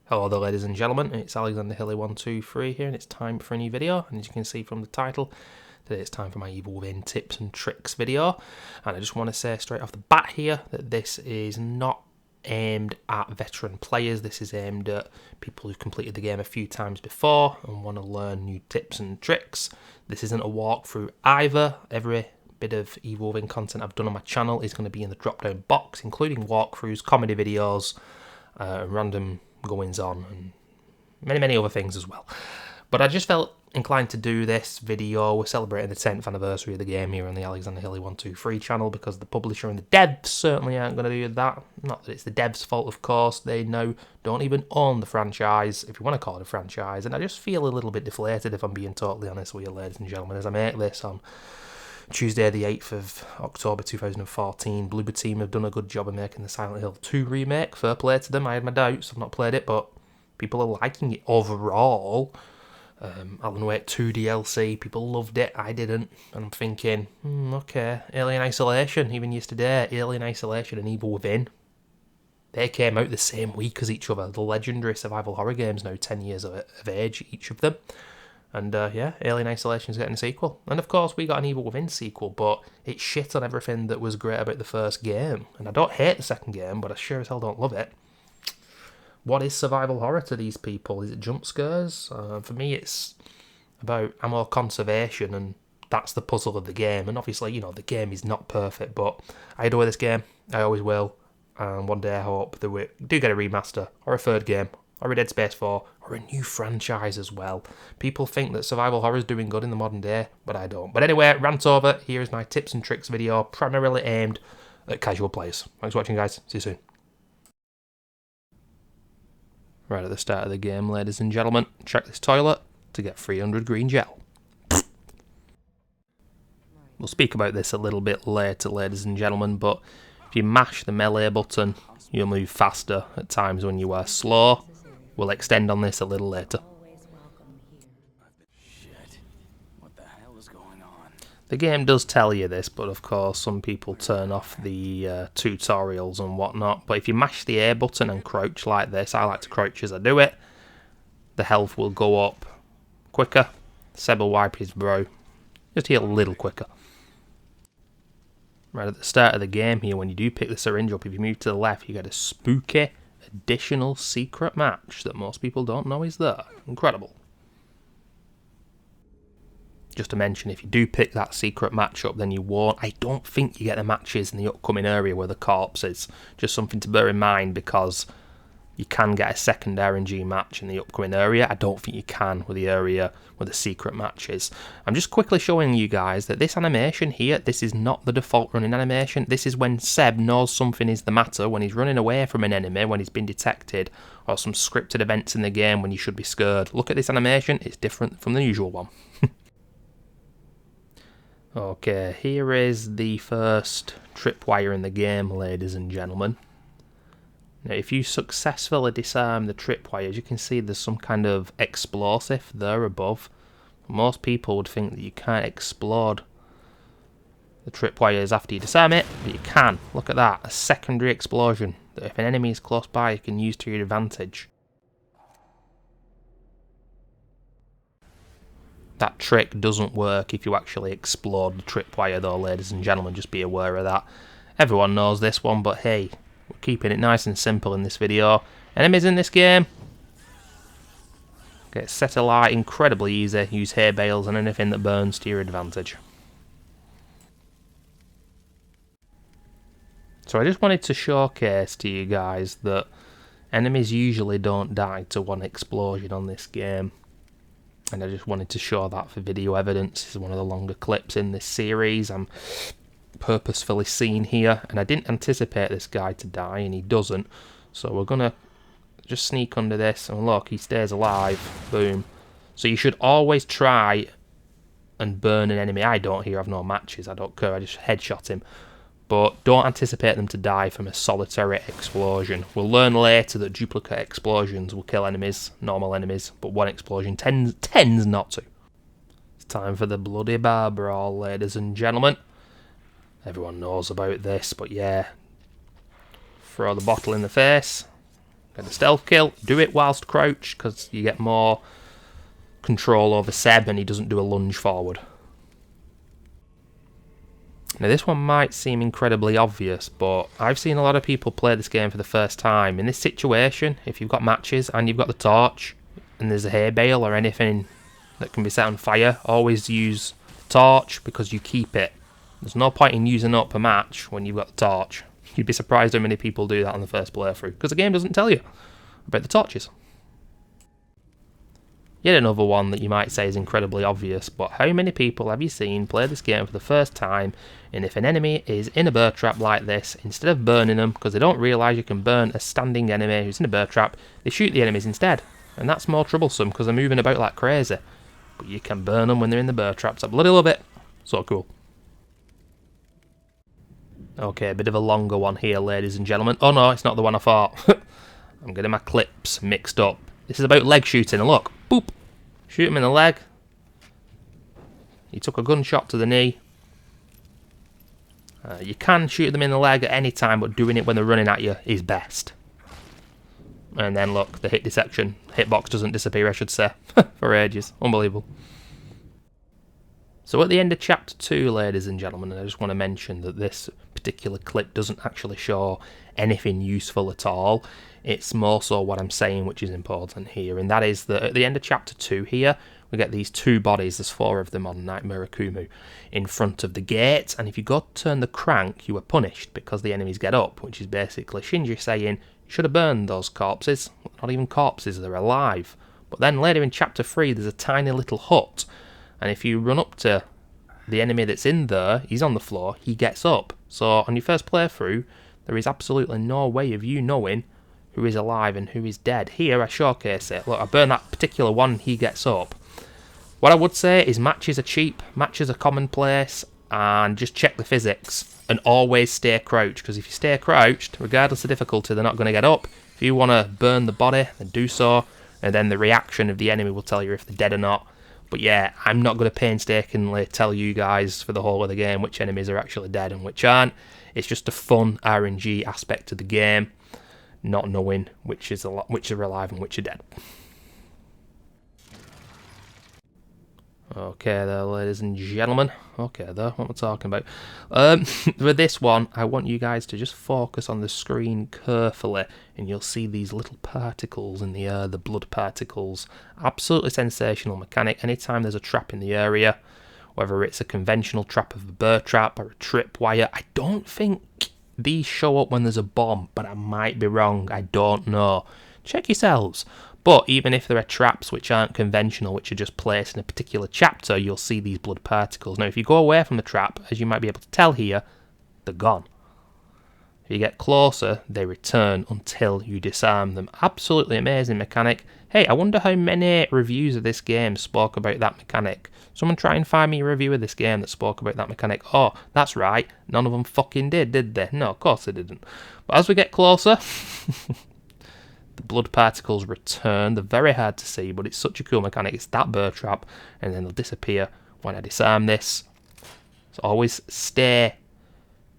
Hello there ladies and gentlemen, it's Alexander Hilly123 here and it's time for a new video, and as you can see from the title, today it's time for my Evil Within tips and tricks video. And I just want to say straight off the bat here that this is not aimed at veteran players. This is aimed at people who've completed the game a few times before and want to learn new tips and tricks. This isn't a walkthrough either. Every bit of Evil Within content I've done on my channel is going to be in the drop down box, including walkthroughs, comedy videos, random goings on and many other things as well. But I just felt inclined to do this video. We're celebrating the 10th anniversary of the game here on the Alexander Hilly123 channel because the publisher and the devs certainly aren't going to do that. Not that it's the devs' fault, of course. They now don't even own the franchise, if you want to call it a franchise, and I just feel a little bit deflated, if I'm being totally honest with you, ladies and gentlemen, as I make this on Tuesday the 8th of October 2014. Bloober Team have done a good job of making the Silent Hill 2 remake. Fair play to them. I had my doubts, I've not played it, but people are liking it overall. Alan Wake 2 DLC, people loved it, I didn't. And I'm thinking, okay, Alien Isolation, even yesterday, Alien Isolation and Evil Within, they came out the same week as each other. The legendary survival horror games, now 10 years of age, each of them. And yeah, Alien Isolation is getting a sequel. And of course, we got an Evil Within sequel, but it shit on everything that was great about the first game. And I don't hate the second game, but I sure as hell don't love it. What is survival horror to these people? Is it jump scares? For me, it's about ammo conservation, and that's the puzzle of the game. And obviously, you know, the game is not perfect, but I adore this game. I always will. And one day I hope that we do get a remaster, or a third game, or a Dead Space 4, or a new franchise as well. People think that survival horror is doing good in the modern day, but I don't. But anyway, rant over. Here is my tips and tricks video, primarily aimed at casual players. Thanks for watching, guys. See you soon. Right at the start of the game, ladies and gentlemen, check this toilet to get 300 green gel. We'll speak about this a little bit later, ladies and gentlemen, but if you mash the melee button, you'll move faster at times when you are slow. We'll extend on this a little later. Shit. What the hell is going on? The game does tell you this, but of course some people turn off the tutorials and whatnot. But if you mash the A button and crouch like this, I like to crouch as I do it, the health will go up quicker. Seb will wipe his brow. Just heal a little quicker. Right at the start of the game here, when you do pick the syringe up, if you move to the left, you get a spooky additional secret match that most people don't know is there. Incredible. Just to mention, if you do pick that secret match up, then you won't. I don't think you get the matches in the upcoming area where the corpse is. Just something to bear in mind, because you can get a second RNG match in the upcoming area. I don't think you can with the area where the secret match is. I'm just quickly showing you guys that this animation here, this is not the default running animation. This is when Seb knows something is the matter, when he's running away from an enemy, when he's been detected, or some scripted events in the game when you should be scared. Look at this animation, it's different from the usual one. Okay, here is the first tripwire in the game, ladies and gentlemen. Now, if you successfully disarm the tripwire, as you can see, there's some kind of explosive there above. Most people would think that you can't explode the tripwires after you disarm it, but you can. Look at that, a secondary explosion that if an enemy is close by, you can use to your advantage. That trick doesn't work if you actually explode the tripwire though, ladies and gentlemen, just be aware of that. Everyone knows this one, but hey, we're keeping it nice and simple in this video. Enemies in this game, get set alight incredibly easy, use hay bales and anything that burns to your advantage. So I just wanted to showcase to you guys that enemies usually don't die to one explosion on this game. And I just wanted to show that for video evidence. This is one of the longer clips in this series. I'm purposefully seen here, and I didn't anticipate this guy to die, and he doesn't. So we're gonna just sneak under this, and look, he stays alive. Boom. So you should always try and burn an enemy. I don't here, I've no matches, I don't care, I just headshot him. But don't anticipate them to die from a solitary explosion. We'll learn later that duplicate explosions will kill enemies, normal enemies, but one explosion tends not to. It's time for the bloody bar brawl, ladies and gentlemen. Everyone knows about this, but yeah. Throw the bottle in the face, Get the stealth kill, do it whilst crouched, because you get more control over Seb and he doesn't do a lunge forward. Now this one might seem incredibly obvious, but I've seen a lot of people play this game for the first time. In this situation, if you've got matches and you've got the torch, and there's a hay bale or anything that can be set on fire, always use torch because you keep it. There's no point in using up a match when you've got the torch. You'd be surprised how many people do that on the first playthrough, because the game doesn't tell you about the torches. Yet another one that you might say is incredibly obvious, but how many people have you seen play this game for the first time, and if an enemy is in a bear trap like this, instead of burning them, because they don't realise you can burn a standing enemy who's in a bear trap, they shoot the enemies instead. And that's more troublesome, because they're moving about like crazy. But you can burn them when they're in the bear traps. I bloody love it. So cool. Okay, a bit of a longer one here, ladies and gentlemen. Oh no, it's not the one I thought. I'm getting my clips mixed up. This is about leg shooting, and look. Boop. Shoot him in the leg. He took a gunshot to the knee. You can shoot them in the leg at any time, but doing it when they're running at you is best. And then look, the hit detection, hitbox doesn't disappear, I should say, for ages. Unbelievable. So at the end of chapter 2, ladies and gentlemen, I just want to mention that this particular clip doesn't actually show anything useful at all. It's more so what I'm saying which is important here, and that is that at the end of chapter 2 here, we get these two bodies, there's 4 of them on Nightmare Akumu, in front of the gate, and if you go to turn the crank, you are punished because the enemies get up, which is basically Shinji saying, you should have burned those corpses. Not even corpses, they're alive. But then later in chapter 3, there's a tiny little hut, and if you run up to the enemy that's in there, he's on the floor, he gets up. So on your first playthrough, there is absolutely no way of you knowing who is alive and who is dead. Here, I showcase it. Look, I burn that particular one, he gets up. What I would say is matches are cheap, matches are commonplace, and just check the physics. And always stay crouched, because if you stay crouched, regardless of difficulty, they're not going to get up. If you want to burn the body, then do so, and then the reaction of the enemy will tell you if they're dead or not. But yeah, I'm not going to painstakingly tell you guys for the whole of the game which enemies are actually dead and which aren't. It's just a fun RNG aspect of the game, not knowing which are alive and which are dead. Okay there, ladies and gentlemen. Okay there, what am I talking about? With this one, I want you guys to just focus on the screen carefully, and you'll see these little particles in the air, the blood particles. Absolutely sensational mechanic. Anytime there's a trap in the area, whether it's a conventional trap of a bear trap or a tripwire, I don't think these show up when there's a bomb, but I might be wrong, I don't know. Check yourselves. But even if there are traps which aren't conventional, which are just placed in a particular chapter, you'll see these blood particles. Now, if you go away from the trap, as you might be able to tell here, they're gone. If you get closer, they return until you disarm them. Absolutely amazing mechanic. Hey, I wonder how many reviews of this game spoke about that mechanic. Someone try and find me a review of this game that spoke about that mechanic. Oh, that's right. None of them fucking did they? No, of course they didn't. But as we get closer... the blood particles return. They're very hard to see, but it's such a cool mechanic. It's that bear trap, and then they'll disappear when I disarm this. So always stay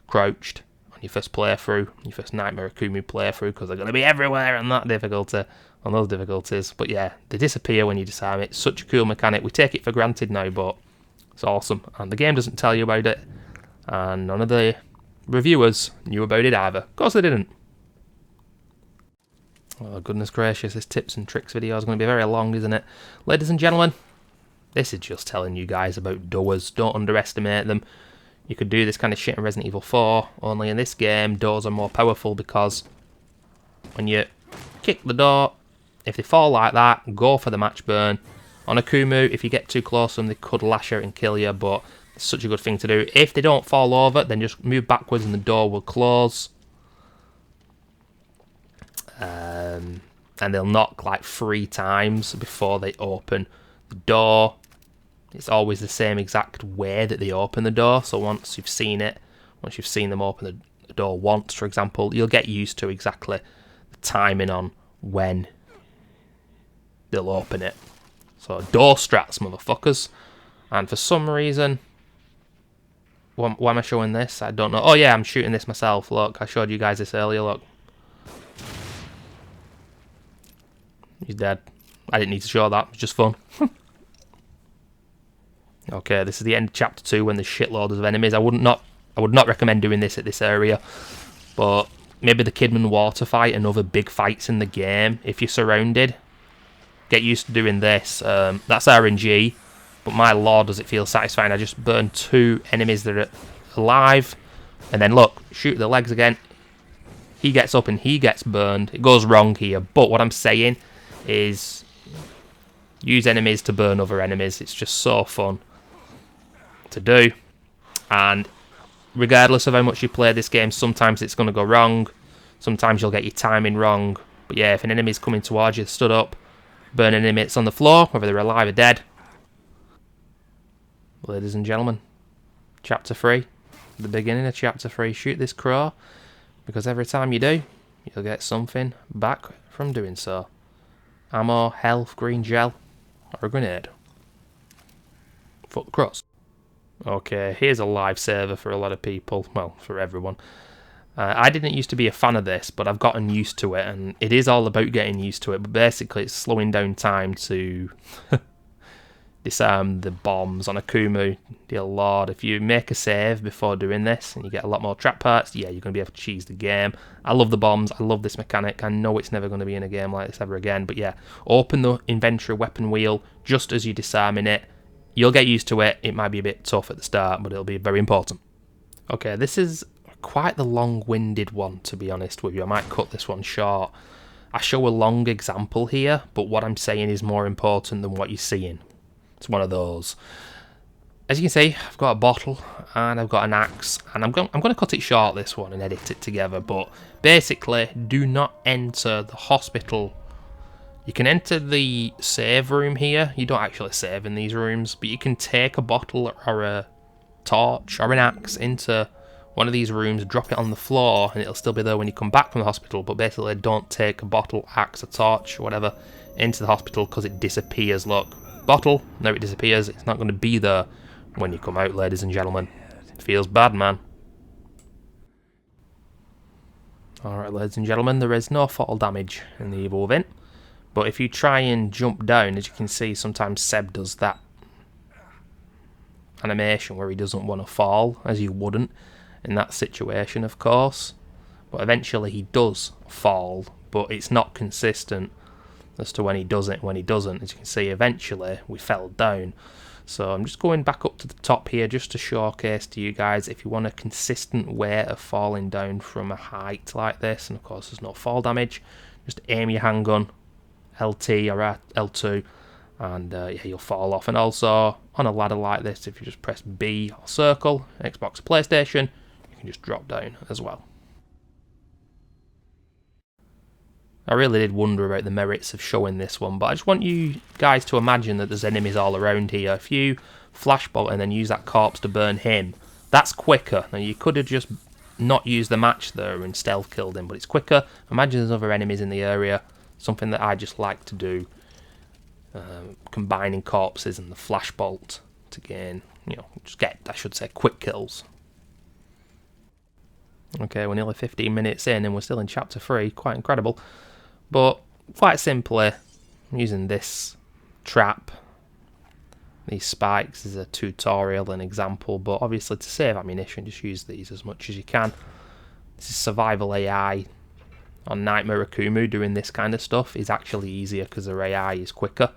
crouched on your first playthrough, your first Nightmare Akumu playthrough, because they're going to be everywhere on that difficulty, on those difficulties. But yeah, they disappear when you disarm it. It's such a cool mechanic. We take it for granted now, but it's awesome. And the game doesn't tell you about it, and none of the reviewers knew about it either. Of course they didn't. Oh, goodness gracious, this tips and tricks video is going to be very long, isn't it? Ladies and gentlemen, this is just telling you guys about doors. Don't underestimate them. You could do this kind of shit in Resident Evil 4, only in this game, doors are more powerful because when you kick the door, if they fall like that, go for the match burn. On Akumu, if you get too close to them, they could lash out and kill you, but it's such a good thing to do. If they don't fall over, then just move backwards and the door will close. And they'll knock like 3 times before they open the door. It's always the same exact way that they open the door, so once you've seen them open the door once, for example, you'll get used to exactly the timing on when they'll open it. So door strats, motherfuckers. And for some reason, why am I showing this? I don't know. Oh yeah, I'm shooting this myself. Look, I showed you guys this earlier, look. He's dead. I didn't need to show that. It was just fun. Okay, this is the end of chapter 2 when there's shitloads of enemies. I would not recommend doing this at this area, but maybe the Kidman water fight and other big fights in the game. If you're surrounded, get used to doing this. That's RNG, but my lord, does it feel satisfying. I just burned 2 enemies that are alive, and then look, shoot the legs again. He gets up and he gets burned. It goes wrong here, but what I'm saying is use enemies to burn other enemies. It's just so fun to do, and regardless of how much you play this game, sometimes it's going to go wrong, sometimes you'll get your timing wrong, but yeah, if an enemy's coming towards you, stood up, burn an enemy that's on the floor, whether they're alive or dead. Ladies and gentlemen, chapter 3, the beginning of chapter 3, shoot this crow, because every time you do, you'll get something back from doing so. Ammo, health, green gel, or a grenade. Fuck the crows. Okay, here's a lifesaver for a lot of people. Well, for everyone. I didn't used to be a fan of this, but I've gotten used to it, and it is all about getting used to it. But basically, it's slowing down time to disarm the bombs on Akumu. Dear Lord, if you make a save before doing this, and you get a lot more trap parts, yeah, you're going to be able to cheese the game. I love the bombs. I love this mechanic. I know it's never going to be in a game like this ever again. But yeah, open the inventory weapon wheel just as you're disarming it. You'll get used to it. It might be a bit tough at the start, but it'll be very important. Okay, this is quite the long-winded one, to be honest with you. I might cut this one short. I show a long example here, but what I'm saying is more important than what you're seeing. It's one of those. As you can see, I've got a bottle and I've got an axe, and I'm going to cut it short, this one, and edit it together. But basically, do not enter the hospital. You can enter the save room here. You don't actually save in these rooms, but you can take a bottle or a torch or an axe into one of these rooms, drop it on the floor, and it'll still be there when you come back from the hospital. But basically, don't take a bottle, axe, a torch, or whatever into the hospital, because it disappears. Look, bottle, now it disappears. It's not going to be there when you come out, ladies and gentlemen. It feels bad, man. Alright, ladies and gentlemen, there is no fall damage in the Evil Within. But if you try and jump down, as you can see, sometimes Seb does that animation where he doesn't want to fall, as you wouldn't in that situation, of course. But eventually he does fall, but it's not consistent as to when he does it and when he doesn't. As you can see, eventually we fell down. So I'm just going back up to the top here just to showcase to you guys, if you want a consistent way of falling down from a height like this, and of course there's no fall damage, just aim your handgun, LT or L2, and yeah, you'll fall off. And also on a ladder like this, if you just press B or circle, Xbox or PlayStation, you can just drop down as well. I really did wonder about the merits of showing this one, but I just want you guys to imagine that there's enemies all around here. If you flashbullet and then use that corpse to burn him, that's quicker. Now you could have just not used the match there and stealth killed him, but it's quicker. Imagine there's other enemies in the area. Something that I just like to do, combining corpses and the flashbolt to gain, just get, I should say, quick kills. Okay, we're nearly 15 minutes in and we're still in chapter 3, quite incredible. But quite simply, I'm using this trap, these spikes as a tutorial and example, but obviously to save ammunition, just use these as much as you can. This is survival AI. On Nightmare Akumu, doing this kind of stuff is actually easier because their AI is quicker.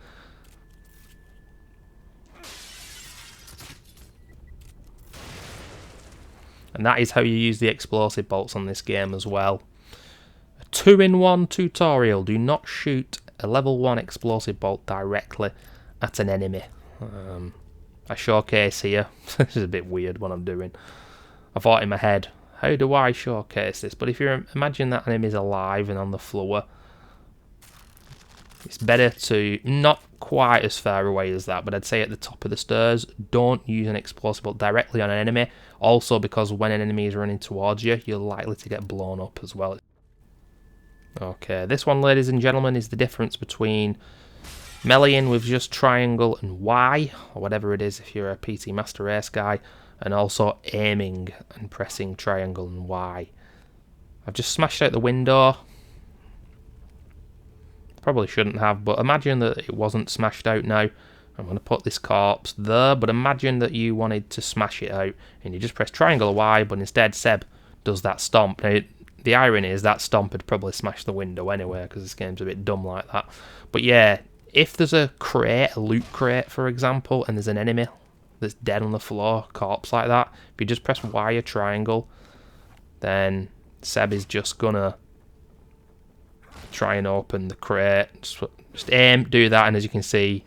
And that is how you use the explosive bolts on this game as well. A 2-in-1 tutorial. Do not shoot a level 1 explosive bolt directly at an enemy. I showcase here. This is a bit weird what I'm doing. I thought in my head, how do I showcase this? But if you imagine that enemy's alive and on the floor, it's better to, not quite as far away as that, but I'd say at the top of the stairs, don't use an explosive bolt directly on an enemy. Also because when an enemy is running towards you, you're likely to get blown up as well. Okay, this one, ladies and gentlemen, is the difference between meleeing with just triangle and Y, or whatever it is if you're a PT Master Race guy, and also aiming and pressing triangle and Y. I've just smashed out the window. Probably shouldn't have, but imagine that it wasn't smashed out now. I'm going to put this corpse there, but imagine that you wanted to smash it out, and you just press triangle or Y, but instead Seb does that stomp. Now, the irony is that stomp had probably smashed the window anyway, because this game's a bit dumb like that. But yeah, if there's a crate, a loot crate, for example, and there's an enemy that's dead on the floor, corpse like that, if you just press Y or triangle, then Seb is just gonna try and open the crate. Just aim, do that, and as you can see,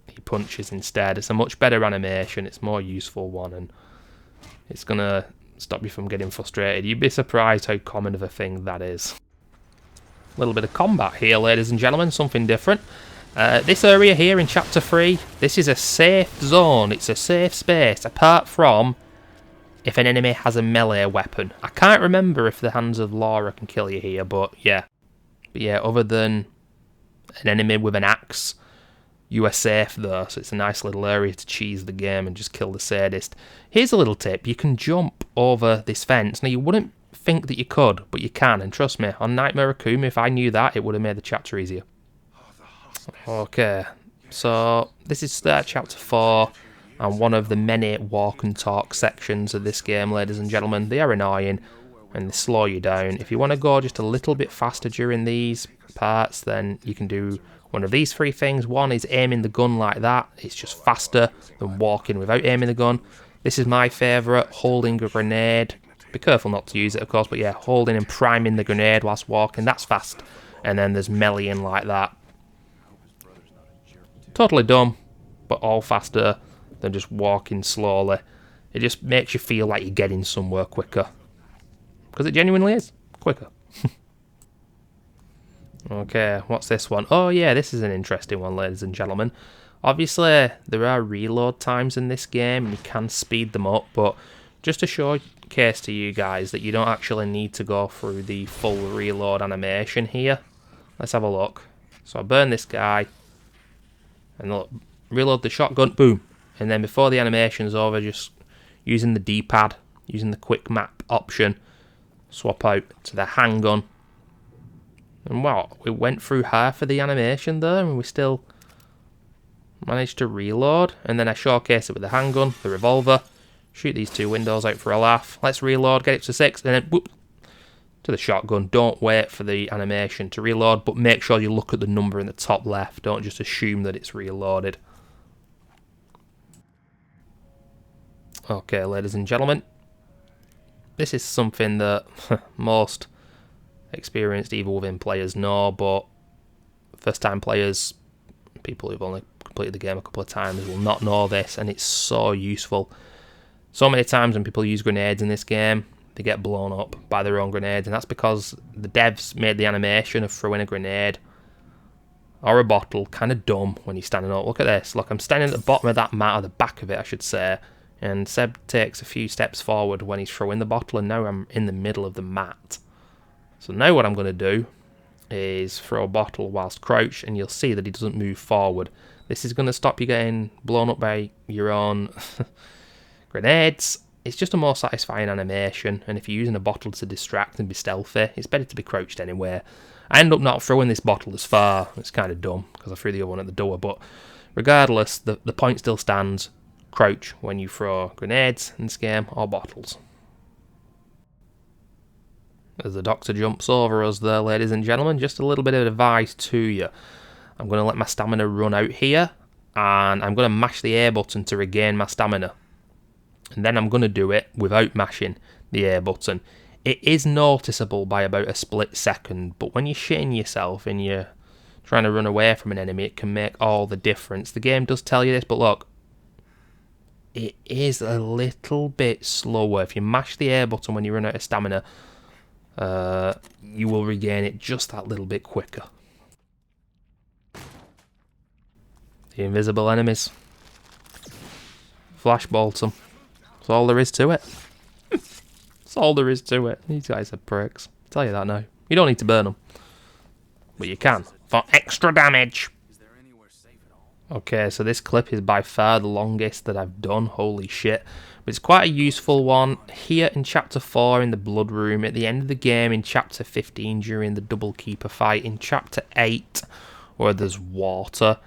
he punches instead. It's a much better animation, it's a more useful one, and it's gonna stop you from getting frustrated. You'd be surprised how common of a thing that is. A little bit of combat here, ladies and gentlemen, something different. This area here in Chapter 3, this is a safe zone, it's a safe space, apart from if an enemy has a melee weapon. I can't remember if the Hands of Laura can kill you here, but yeah. But yeah, other than an enemy with an axe, you are safe there, so it's a nice little area to cheese the game and just kill the sadist. Here's a little tip, you can jump over this fence. Now, you wouldn't think that you could, but you can, and trust me, on Nightmare Akuma, if I knew that, it would have made the chapter easier. Okay, so this is Chapter 4, and one of the many walk and talk sections of this game, ladies and gentlemen. They are annoying, and they slow you down. If you want to go just a little bit faster during these parts, then you can do one of these three things. One is aiming the gun like that. It's just faster than walking without aiming the gun. This is my favourite, holding a grenade. Be careful not to use it, of course, but yeah, holding and priming the grenade whilst walking, that's fast. And then there's meleeing like that. Totally dumb, but all faster than just walking slowly. It just makes you feel like you're getting somewhere quicker. Because it genuinely is quicker. Okay, what's this one? Oh yeah, this is an interesting one, ladies and gentlemen. Obviously, there are reload times in this game, and you can speed them up, but just to showcase to you guys that you don't actually need to go through the full reload animation here. Let's have a look. So I burn this guy, and look, reload the shotgun, boom. And then before the animation's over, just using the D-pad, using the quick map option, swap out to the handgun. And wow, we went through half of the animation there, and we still managed to reload. And then I showcase it with the handgun, the revolver, shoot these two windows out for a laugh. Let's reload, get it to 6, and then whoop, to the shotgun. Don't wait for the animation to reload, but make sure you look at the number in the top left. Don't just assume that it's reloaded. Okay, ladies and gentlemen, this is something that most experienced Evil Within players know, but first-time players, people who've only completed the game a couple of times, will not know this, and it's so useful. So many times when people use grenades in this game, they get blown up by their own grenades, and that's because the devs made the animation of throwing a grenade or a bottle kind of dumb when you're standing up. Look at this. Look, I'm standing at the bottom of that mat, or the back of it, I should say, and Seb takes a few steps forward when he's throwing the bottle, and now I'm in the middle of the mat. So now what I'm going to do is throw a bottle whilst crouched, and you'll see that he doesn't move forward. This is going to stop you getting blown up by your own grenades. It's just a more satisfying animation, and if you're using a bottle to distract and be stealthy, it's better to be crouched anyway. I end up not throwing this bottle as far. It's kind of dumb, because I threw the other one at the door, but regardless, the point still stands. Crouch when you throw grenades in this game, or bottles. As the doctor jumps over us there, ladies and gentlemen, just a little bit of advice to you. I'm going to let my stamina run out here, and I'm going to mash the A button to regain my stamina. And then I'm going to do it without mashing the A button. It is noticeable by about a split second, but when you're shitting yourself and you're trying to run away from an enemy, it can make all the difference. The game does tell you this, but look, it is a little bit slower. If you mash the A button when you run out of stamina, you will regain it just that little bit quicker. The invisible enemies. Flashbolt them. That's all there is to it. That's all there is to it. These guys are pricks. I'll tell you that now. You don't need to burn them. But you can. For extra damage. Is there anywhere safe at all? Okay, so this clip is by far the longest that I've done, holy shit. But it's quite a useful one. Here in Chapter 4 in the Blood Room, at the end of the game in Chapter 15 during the Double Keeper fight, in Chapter 8 where there's water,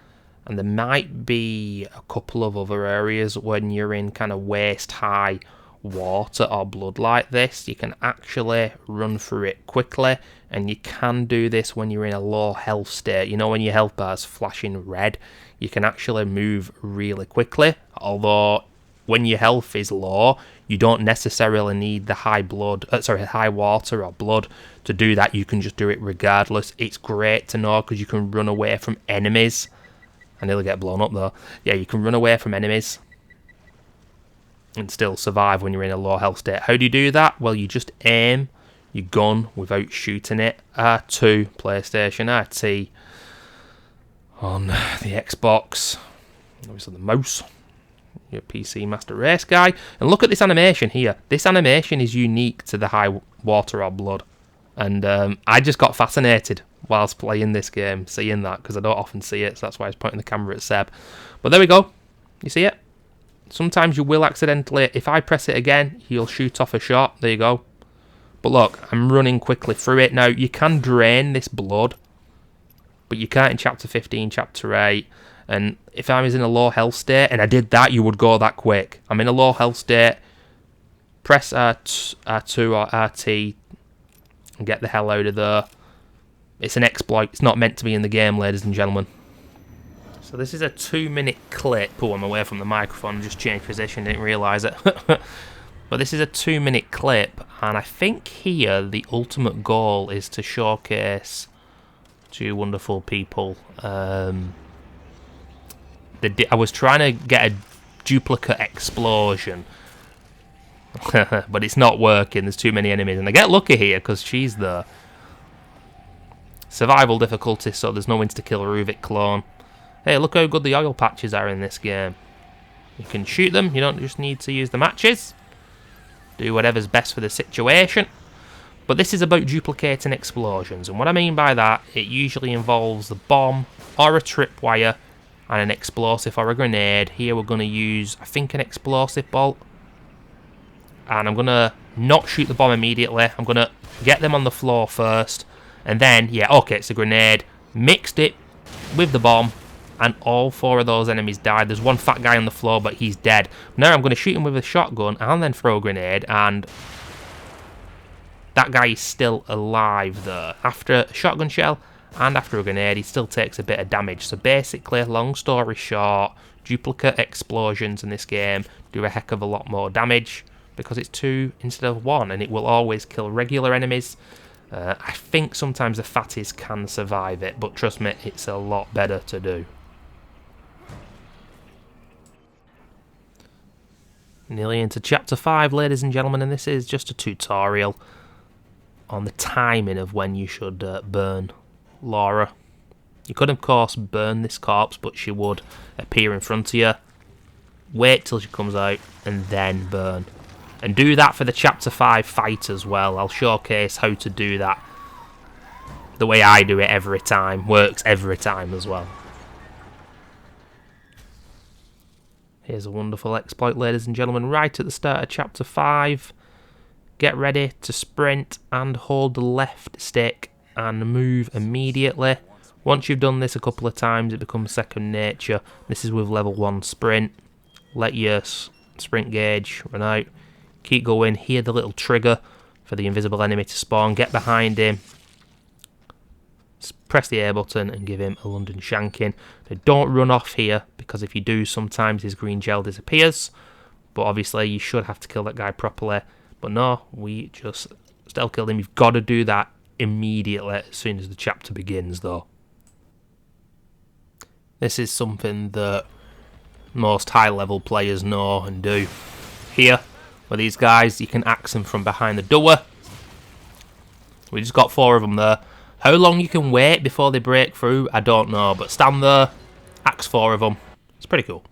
and there might be a couple of other areas when you're in kind of waist-high water or blood like this. You can actually run through it quickly, and you can do this when you're in a low health state. You know, when your health bar's flashing red, you can actually move really quickly, although when your health is low, you don't necessarily need the high water or blood to do that. You can just do it regardless. It's great to know because you can run away from enemies. I nearly get blown up though. Yeah, you can run away from enemies and still survive when you're in a low health state. How do you do that? Well, you just aim your gun without shooting it. R2, PlayStation, RT on the Xbox, obviously the mouse, your PC Master Race guy. And look at this animation here. This animation is unique to the high water or blood. And I just got fascinated whilst playing this game, seeing that, because I don't often see it, so that's why I was pointing the camera at Seb. But there we go. You see it? Sometimes you will accidentally, if I press it again, he'll shoot off a shot. There you go. But look, I'm running quickly through it. Now, you can drain this blood, but you can't in Chapter 15, Chapter 8. And if I was in a low health state, and I did that, you would go that quick. I'm in a low health state, press R2 or RT, and get the hell out of there. It's an exploit. It's not meant to be in the game, ladies and gentlemen. So this is a 2-minute clip. Oh, I'm away from the microphone, just changed position, didn't realise it. But this is a 2-minute clip, and I think here the ultimate goal is to showcase two wonderful people. I was trying to get a duplicate explosion, but it's not working. There's too many enemies, and I get lucky here because she's there. Survival difficulty, so there's no insta-kill Ruvik clone. Hey, look how good the oil patches are in this game. You can shoot them, you don't just need to use the matches. Do whatever's best for the situation. But this is about duplicating explosions, and what I mean by that, it usually involves the bomb or a tripwire and an explosive or a grenade. Here we're going to use, I think, an explosive bolt. And I'm going to not shoot the bomb immediately. I'm going to get them on the floor first. And then, yeah, okay, it's a grenade. Mixed it with the bomb. And all 4 of those enemies died. There's one fat guy on the floor, but he's dead. Now I'm going to shoot him with a shotgun and then throw a grenade. And that guy is still alive there. After a shotgun shell and after a grenade, he still takes a bit of damage. So basically, long story short, duplicate explosions in this game do a heck of a lot more damage because it's 2 instead of 1, and it will always kill regular enemies. I think sometimes the fatties can survive it, but trust me, it's a lot better to do. Nearly into Chapter 5, ladies and gentlemen, and this is just a tutorial on the timing of when you should burn Laura. You could, of course, burn this corpse, but she would appear in front of you. Wait till she comes out, and then burn. And do that for the Chapter 5 fight as well. I'll showcase how to do that. The way I do it every time. Works every time as well. Here's a wonderful exploit, ladies and gentlemen, right at the start of Chapter 5. Get ready to sprint and hold the left stick and move immediately. Once you've done this a couple of times, it becomes second nature. This is with level 1 sprint. Let your sprint gauge run out. Keep going. Hear the little trigger for the invisible enemy to spawn. Get behind him. Press the A button and give him a London shanking. Now, don't run off here, because if you do, sometimes his green gel disappears. But obviously, you should have to kill that guy properly. But no, we just stealth killed him. You've got to do that immediately as soon as the chapter begins, though. This is something that most high-level players know and do. Here, with these guys, you can axe them from behind the door. We just got 4 of them there. How long you can wait before they break through, I don't know. But stand there, axe 4 of them. It's pretty cool.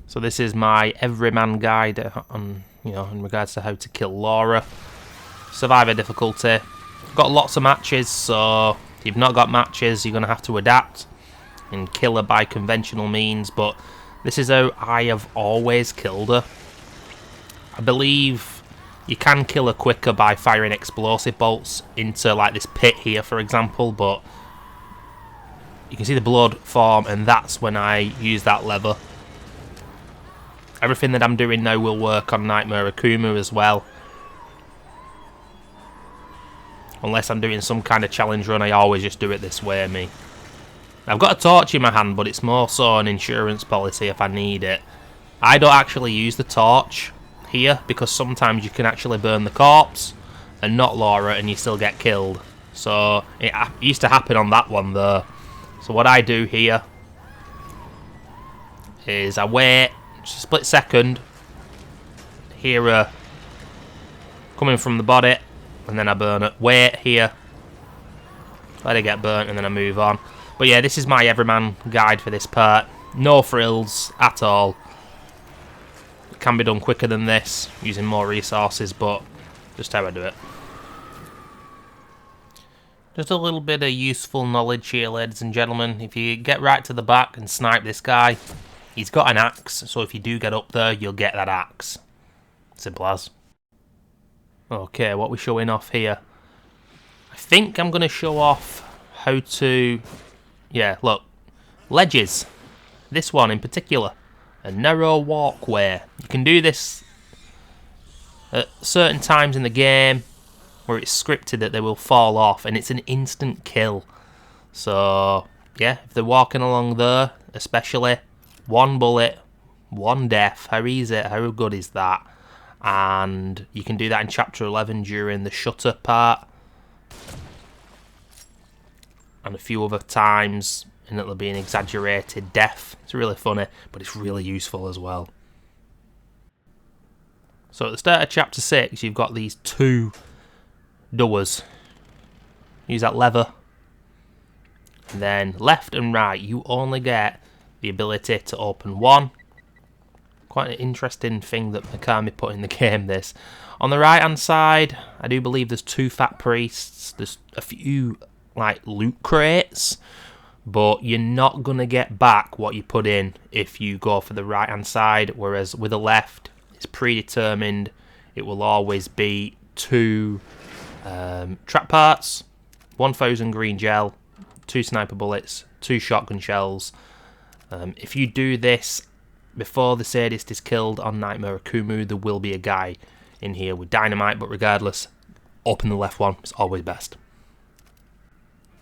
So this is my everyman guide on, in regards to how to kill Laura. Survivor difficulty. Got lots of matches, so If you've not got matches, you're going to have to adapt and kill her by conventional means, but this is how I have always killed her. I believe you can kill her quicker by firing explosive bolts into like this pit here, for example, but you can see the blood form, and that's when I use that lever. Everything that I'm doing now will work on Nightmare Akumu as well. Unless I'm doing some kind of challenge run, I always just do it this way, me. I've got a torch in my hand, but it's more so an insurance policy if I need it. I don't actually use the torch here, because sometimes you can actually burn the corpse and not Laura, and you still get killed. So it used to happen on that one though. So what I do here is I wait just a split second, hear her coming from the body, and then I burn it. Wait here, let it get burnt, and then I move on. But yeah, this is my everyman guide for this part. No frills at all. It can be done quicker than this, using more resources, but just how I do it. Just a little bit of useful knowledge here, ladies and gentlemen. If you get right to the back and snipe this guy, he's got an axe, so if you do get up there, you'll get that axe. Simple as. Okay, what we're showing off here. I think I'm going to show off how to... Yeah, look. Ledges. This one in particular. A narrow walkway. You can do this at certain times in the game where it's scripted that they will fall off, and it's an instant kill. So, yeah, if they're walking along there, especially, one bullet, one death. How easy, how good is that? And you can do that in Chapter 11 during the shutter part. And a few other times, and it'll be an exaggerated death. It's really funny, but it's really useful as well. So at the start of Chapter 6, you've got these two doors. Use that lever. And then left and right, you only get the ability to open one. Quite an interesting thing that Mikami put in the game, this. On the right hand side, I do believe there's two fat priests. There's a few like loot crates, but you're not going to get back what you put in if you go for the right hand side, whereas with the left, it's predetermined. It will always be two trap parts, 1000 green gel, 2 sniper bullets, 2 shotgun shells. If you do this before the sadist is killed on Nightmare Akumu, there will be a guy in here with dynamite, but regardless, open the left one, it's always best.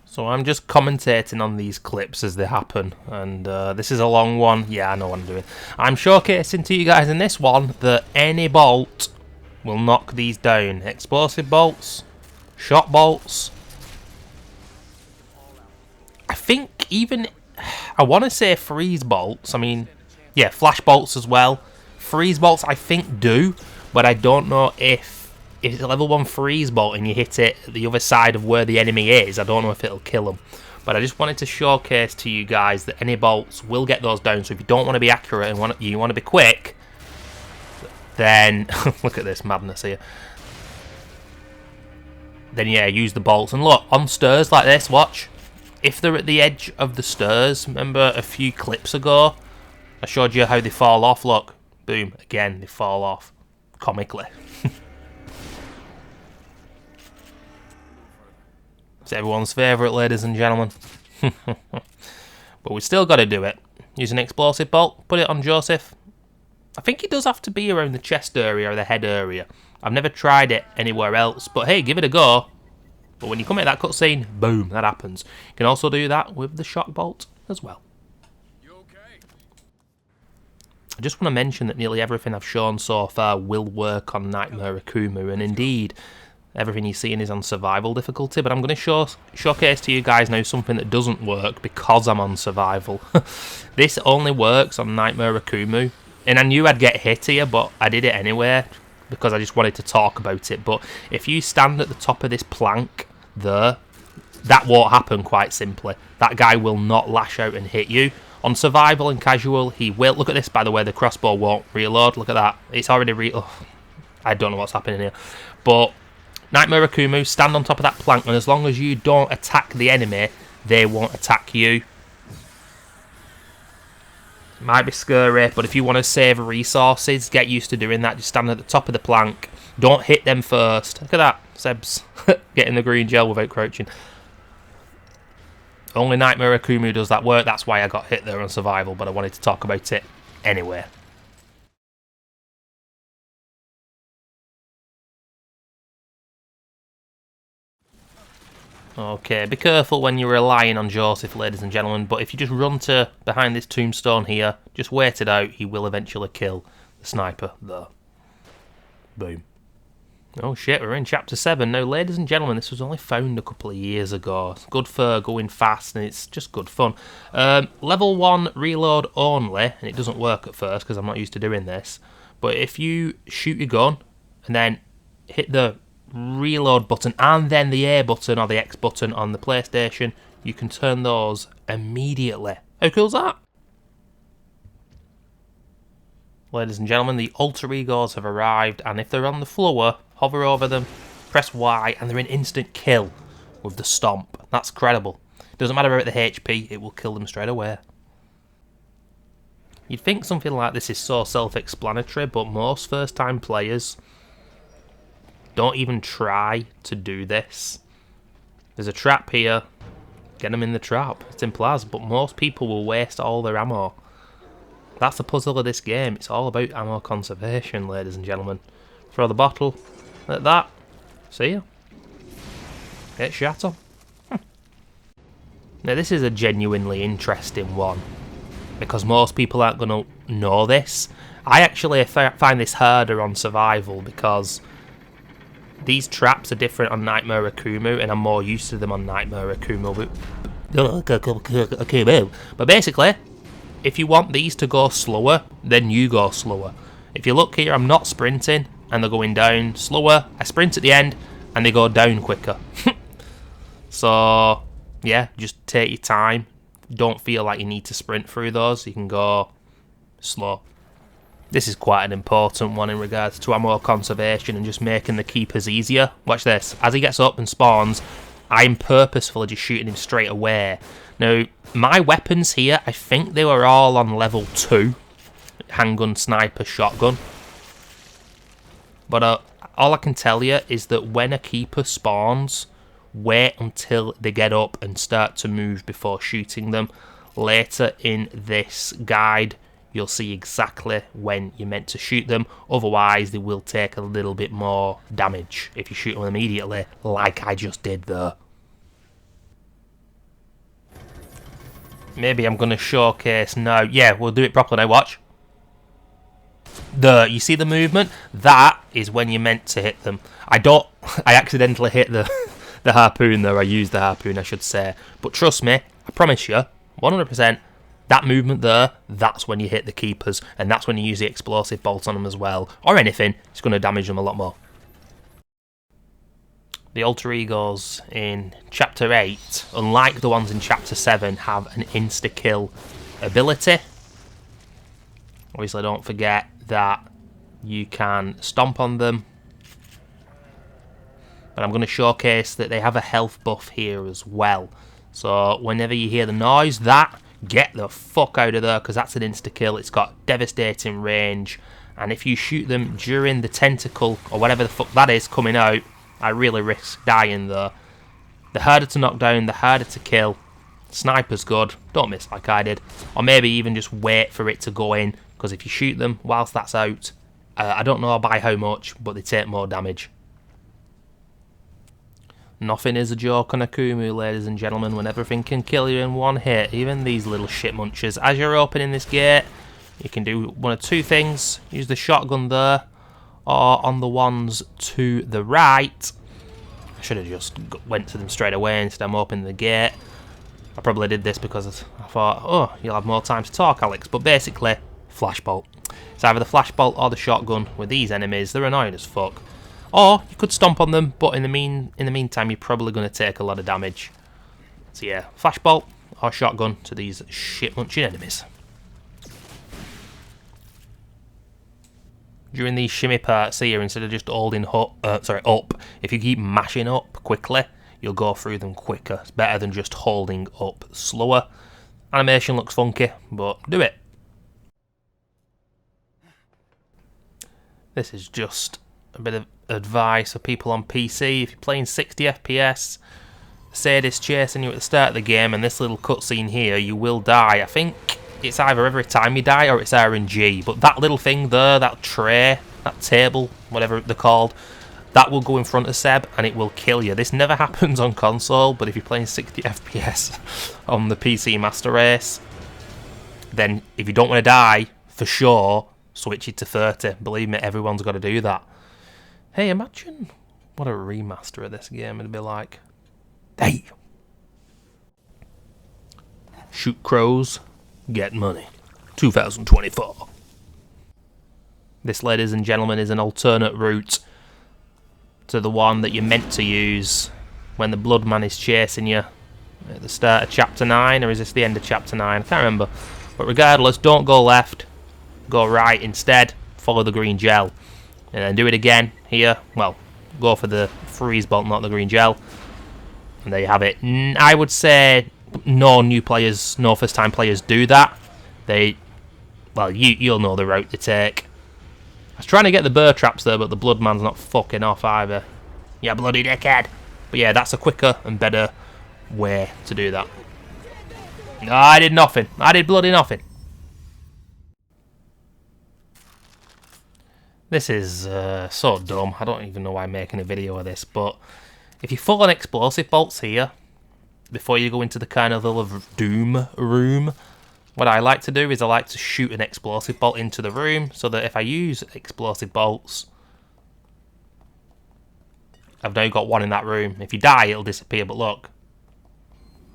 So I'm just commentating on these clips as they happen, and this is a long one. Yeah, I know what I'm doing. I'm showcasing to you guys in this one that any bolt will knock these down. Explosive bolts, shot bolts. I think even, I want to say freeze bolts. I mean, yeah, flash bolts as well. Freeze bolts I think do, but I don't know if it's a level 1 freeze bolt and you hit it at the other side of where the enemy is, I don't know if it'll kill them. But I just wanted to showcase to you guys that any bolts will get those down. So if you don't want to be accurate and you want to be quick, then look at this madness here. Then yeah, use the bolts. And look, on stairs like this, watch. If they're at the edge of the stairs, remember a few clips ago, I showed you how they fall off. Look, boom, again, they fall off comically. It's everyone's favourite, ladies and gentlemen. But we still got to do it. Use an explosive bolt, put it on Joseph. I think it does have to be around the chest area or the head area. I've never tried it anywhere else, but hey, give it a go. But when you come at that cutscene, boom, that happens. You can also do that with the shock bolt as well. You okay? I just want to mention that nearly everything I've shown so far will work on Nightmare Akumu, and indeed, everything you're seeing is on survival difficulty, but I'm going to showcase to you guys now something that doesn't work because I'm on survival. This only works on Nightmare Akumu, and I knew I'd get hit here, but I did it anyway because I just wanted to talk about it. But if you stand at the top of this plank there, that won't happen quite simply. That guy will not lash out and hit you. On survival and casual, he will. Look at this, by the way, the crossbow won't reload. Look at that. It's already I don't know what's happening here. But Nightmare Akumu, stand on top of that plank, and as long as you don't attack the enemy, they won't attack you. Might be scary, but if you want to save resources, get used to doing that. Just stand at the top of the plank. Don't hit them first. Look at that, Seb's getting the green gel without crouching. Only Nightmare Akumu does that work. That's why I got hit there on survival, but I wanted to talk about it anyway. Okay, be careful when you're relying on Joseph, ladies and gentlemen, but if you just run to behind this tombstone here, just wait it out, he will eventually kill the sniper there. Boom. Oh shit, we're in chapter 7. Now, ladies and gentlemen, this was only found a couple of years ago. It's good for going fast, and it's just good fun. Level 1 reload only, and it doesn't work at first because I'm not used to doing this, but if you shoot your gun and then hit the reload button and then the A button or the X button on the PlayStation, you can turn those immediately. How cool is that? Ladies and gentlemen, the alter egos have arrived, and if they're on the floor, hover over them, press Y, and they're in instant kill with the stomp. That's credible. Doesn't matter about the HP, it will kill them straight away. You'd think something like this is so self-explanatory, but most first-time players don't even try to do this. There's a trap here. Get them in the trap. It's simple as, but most people will waste all their ammo. That's the puzzle of this game. It's all about ammo conservation, ladies and gentlemen. Throw the bottle like that. See ya. Get shot on. Now this is a genuinely interesting one, because most people aren't going to know this. I actually find this harder on survival because these traps are different on Nightmare Akumu, and I'm more used to them on Nightmare Akumu. But basically, if you want these to go slower, then you go slower. If you look here, I'm not sprinting, and they're going down slower. I sprint at the end, and they go down quicker. So, yeah, just take your time. Don't feel like you need to sprint through those. You can go slow. This is quite an important one in regards to ammo conservation and just making the keepers easier. Watch this. As he gets up and spawns, I'm purposefully just shooting him straight away. Now, my weapons here, I think they were all on level 2. Handgun, sniper, shotgun. But all I can tell you is that when a keeper spawns, wait until they get up and start to move before shooting them. Later in this guide, you'll see exactly when you're meant to shoot them. Otherwise, they will take a little bit more damage if you shoot them immediately, like I just did there. Maybe I'm going to showcase now. Yeah, we'll do it properly now. Watch. There, you see the movement? That is when you're meant to hit them. I accidentally hit the harpoon there. I used the harpoon, I should say. But trust me, I promise you, 100%, that movement there, that's when you hit the keepers, and that's when you use the explosive bolt on them as well, or anything. It's going to damage them a lot more. The alter egos in Chapter 8, unlike the ones in Chapter 7, have an insta-kill ability. Obviously, don't forget that you can stomp on them. But I'm going to showcase that they have a health buff here as well. So whenever you hear the noise, get the fuck out of there, because that's an insta-kill. It's got devastating range, and if you shoot them during the tentacle, or whatever the fuck that is coming out, I really risk dying there. The harder to knock down, the harder to kill. Sniper's good, don't miss like I did. Or maybe even just wait for it to go in, because if you shoot them whilst that's out, I don't know by how much, but they take more damage. Nothing is a joke on Akumu, ladies and gentlemen, when everything can kill you in one hit, even these little shit munchers. As you're opening this gate, you can do one of two things. Use the shotgun there, or on the ones to the right. I should have just went to them straight away instead of opening the gate. I probably did this because I thought, oh, you'll have more time to talk, Alex. But basically, flashbolt. It's either the flashbolt or the shotgun with these enemies. They're annoying as fuck. Or you could stomp on them, but in the meantime, you're probably going to take a lot of damage. So yeah, flashbolt or shotgun to these shit munching enemies. during these shimmy parts here, instead of just holding up, if you keep mashing up quickly, you'll go through them quicker. It's better than just holding up slower. Animation looks funky, but do it. This is just a bit of advice for people on PC. If you're playing 60 FPS, Sadie's chasing you at the start of the game, and this little cutscene here, you will die. I think it's either every time you die or it's RNG, but that little thing there, that tray, that table, whatever they're called, that will go in front of Seb and it will kill you. This never happens on console, but if you're playing 60 FPS on the PC Master Race, then if you don't want to die, for sure, switch it to 30. Believe me, everyone's got to do that. Hey, imagine what a remaster of this game would be like. Hey! Shoot crows, get money. 2024. This, ladies and gentlemen, is an alternate route to the one that you're meant to use when the Bloodman is chasing you at the start of Chapter 9, or is this the end of Chapter 9? I can't remember. But regardless, don't go left, go right instead, follow the green gel. And then do it again here. Well, go for the freeze bolt, not the green gel. And there you have it. I would say no new players, no first time players do that. You'll know the route to take. I was trying to get the burr traps there, but the Bloodman's not fucking off either. Yeah, bloody dickhead. But yeah, that's a quicker and better way to do that. No, I did nothing. I did bloody nothing. This is so dumb. I don't even know why I'm making a video of this, but if you full on explosive bolts here, before you go into the kind of little doom room, what I like to do is I like to shoot an explosive bolt into the room, so that if I use explosive bolts, I've now got one in that room. If you die, it'll disappear, but look,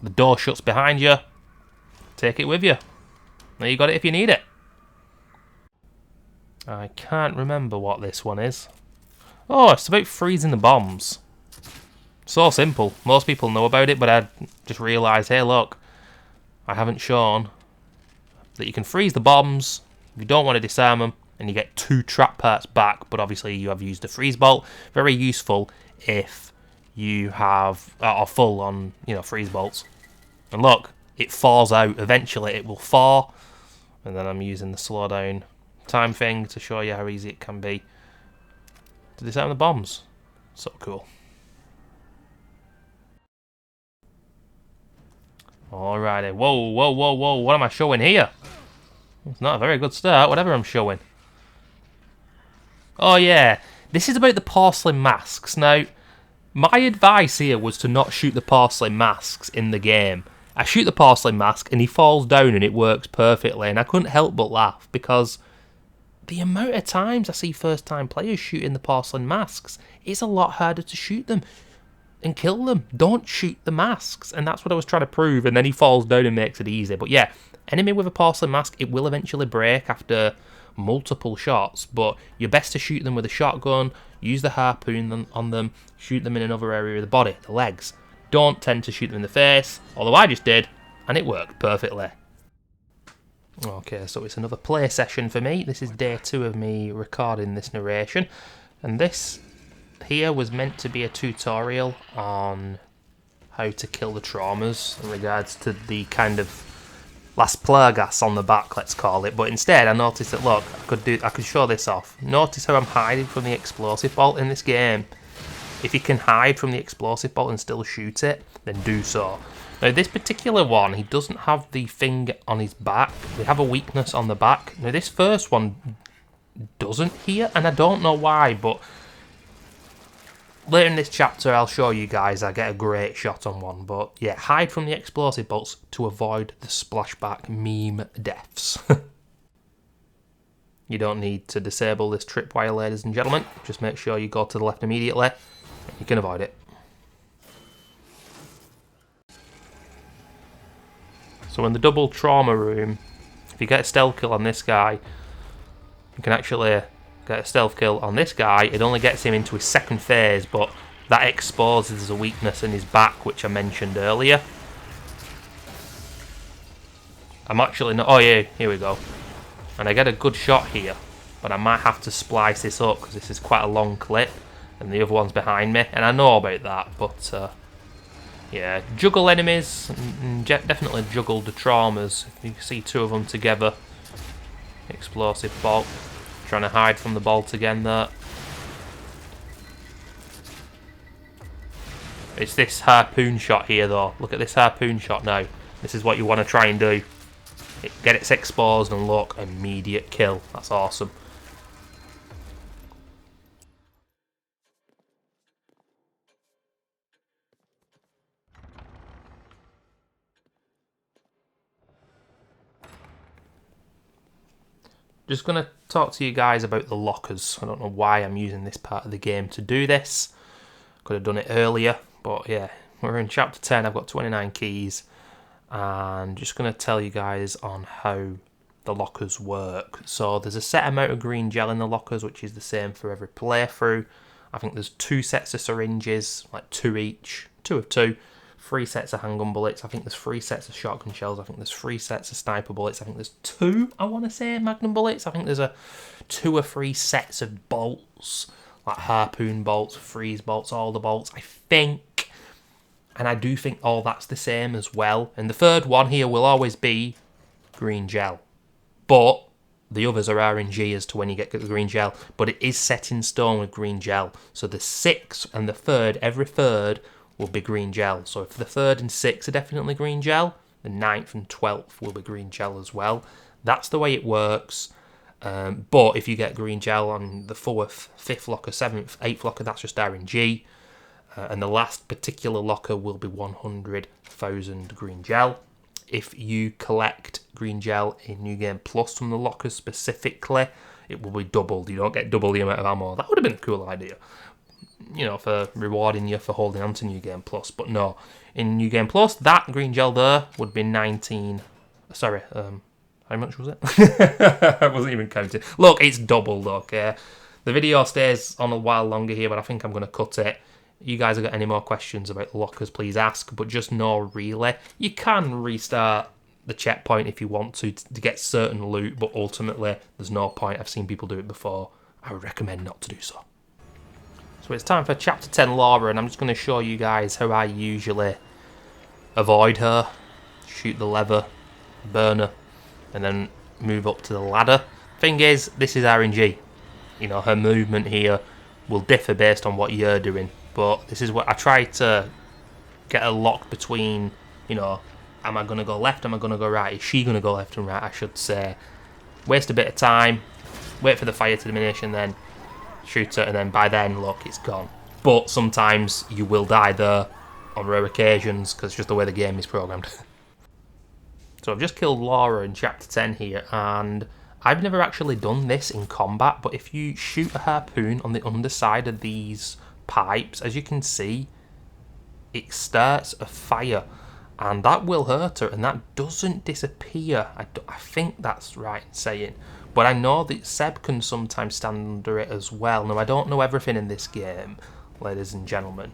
the door shuts behind you. Take it with you. Now you got it if you need it. I can't remember what this one is. Oh, it's about freezing the bombs. So simple. Most people know about it, but I just realised, hey look, I haven't shown that you can freeze the bombs if you don't want to disarm them, and you get 2 trap parts back, but obviously you have used a freeze bolt. Very useful if you have are full on, freeze bolts. And look, it falls out. Eventually it will fall, and then I'm using the slow down time thing to show you how easy it can be to disarm the bombs. So cool. Alrighty, whoa, what am I showing here? It's not a very good start, whatever I'm showing. Oh yeah, this is about the porcelain masks. Now, my advice here was to not shoot the porcelain masks in the game. I shoot the porcelain mask and he falls down and it works perfectly, and I couldn't help but laugh because the amount of times I see first time players shooting the porcelain masks, it's a lot harder to shoot them and kill them. Don't shoot the masks, and that's what I was trying to prove, and then he falls down and makes it easy. But yeah, enemy with a porcelain mask, it will eventually break after multiple shots, but you're best to shoot them with a shotgun, use the harpoon on them, shoot them in another area of the body, the legs. Don't tend to shoot them in the face, although I just did, and it worked perfectly. Okay, so it's another play session for me. This is day 2 of me recording this narration, and this here was meant to be a tutorial on how to kill the traumas in regards to the kind of last Plagas on the back, let's call it. But instead I noticed that, look, I could show this off. Notice how I'm hiding from the explosive bolt in this game. If you can hide from the explosive bolt and still shoot it, then do so. Now this particular one, he doesn't have the thing on his back. We have a weakness on the back. Now this first one doesn't here, and I don't know why, but later in this chapter I'll show you guys I get a great shot on one. But yeah, hide from the explosive bolts to avoid the splashback meme deaths. You don't need to disable this tripwire, ladies and gentlemen. Just make sure you go to the left immediately. You can avoid it. So in the double trauma room, if you get a stealth kill on this guy, you can actually get a stealth kill on this guy. It only gets him into his second phase, but that exposes a weakness in his back, which I mentioned earlier. I'm actually not... Oh yeah, here we go. And I get a good shot here. but I might have to splice this up because this is quite a long clip and the other one's behind me, and I know about that, but yeah, juggle enemies, and definitely juggle the traumas. You can see two of them together. Explosive bolt, trying to hide from the bolt again there. It's this harpoon shot here though. Look at this harpoon shot now. This is what you want to try and do. Get it exposed and look, immediate kill. That's awesome. Just going to talk to you guys about the lockers. I don't know why I'm using this part of the game to do this. Could have done it earlier, but yeah, we're in chapter 10. I've got 29 keys, and just going to tell you guys on how the lockers work. So there's a set amount of green gel in the lockers, which is the same for every playthrough. I think there's 2 sets of syringes, like 2 each, 2 of 2. 3 sets of handgun bullets. I think there's 3 sets of shotgun shells. I think there's 3 sets of sniper bullets. I think there's 2, I want to say, magnum bullets. I think there's 2 or 3 sets of bolts, like harpoon bolts, freeze bolts, all the bolts, I think. And I do think all that's the same as well. And the third one here will always be green gel. But the others are RNG as to when you get the green gel. But it is set in stone with green gel. So the 6th and the 3rd, every 3rd, will be green gel. So if the 3rd and 6th are definitely green gel, the 9th and 12th will be green gel as well. That's the way it works. But if you get green gel on the 4th, 5th locker, 7th, 8th locker, that's just RNG. And the last particular locker will be 100,000 green gel. If you collect green gel in New Game Plus from the lockers specifically, it will be doubled. You don't get double the amount of ammo. That would have been a cool idea, you know, for rewarding you for holding on to New Game Plus. But no, in New Game Plus, that green gel there would be 19. Sorry, how much was it? I wasn't even counting. Look, it's doubled, okay? The video stays on a while longer here, but I think I'm going to cut it. You guys have got any more questions about the lockers, please ask. But just know, really, you can restart the checkpoint if you want to get certain loot, but ultimately, there's no point. I've seen people do it before. I would recommend not to do so. So it's time for Chapter 10 Laura, and I'm just going to show you guys how I usually avoid her. Shoot the lever, burn her, and then move up to the ladder. Thing is, this is RNG. You know, her movement here will differ based on what you're doing. But this is what I try to get a lock between, you know, am I going to go left, am I going to go right? Is she going to go left and right, I should say. Waste a bit of time, wait for the fire to diminish, and then shoot her, and then by then, look, it's gone. But sometimes you will die there on rare occasions because it's just the way the game is programmed. So I've just killed Laura in Chapter 10 here, and I've never actually done this in combat, but if you shoot a harpoon on the underside of these pipes, as you can see, it starts a fire, and that will hurt her, and that doesn't disappear. I think that's right in saying. But I know that Seb can sometimes stand under it as well. Now, I don't know everything in this game, ladies and gentlemen.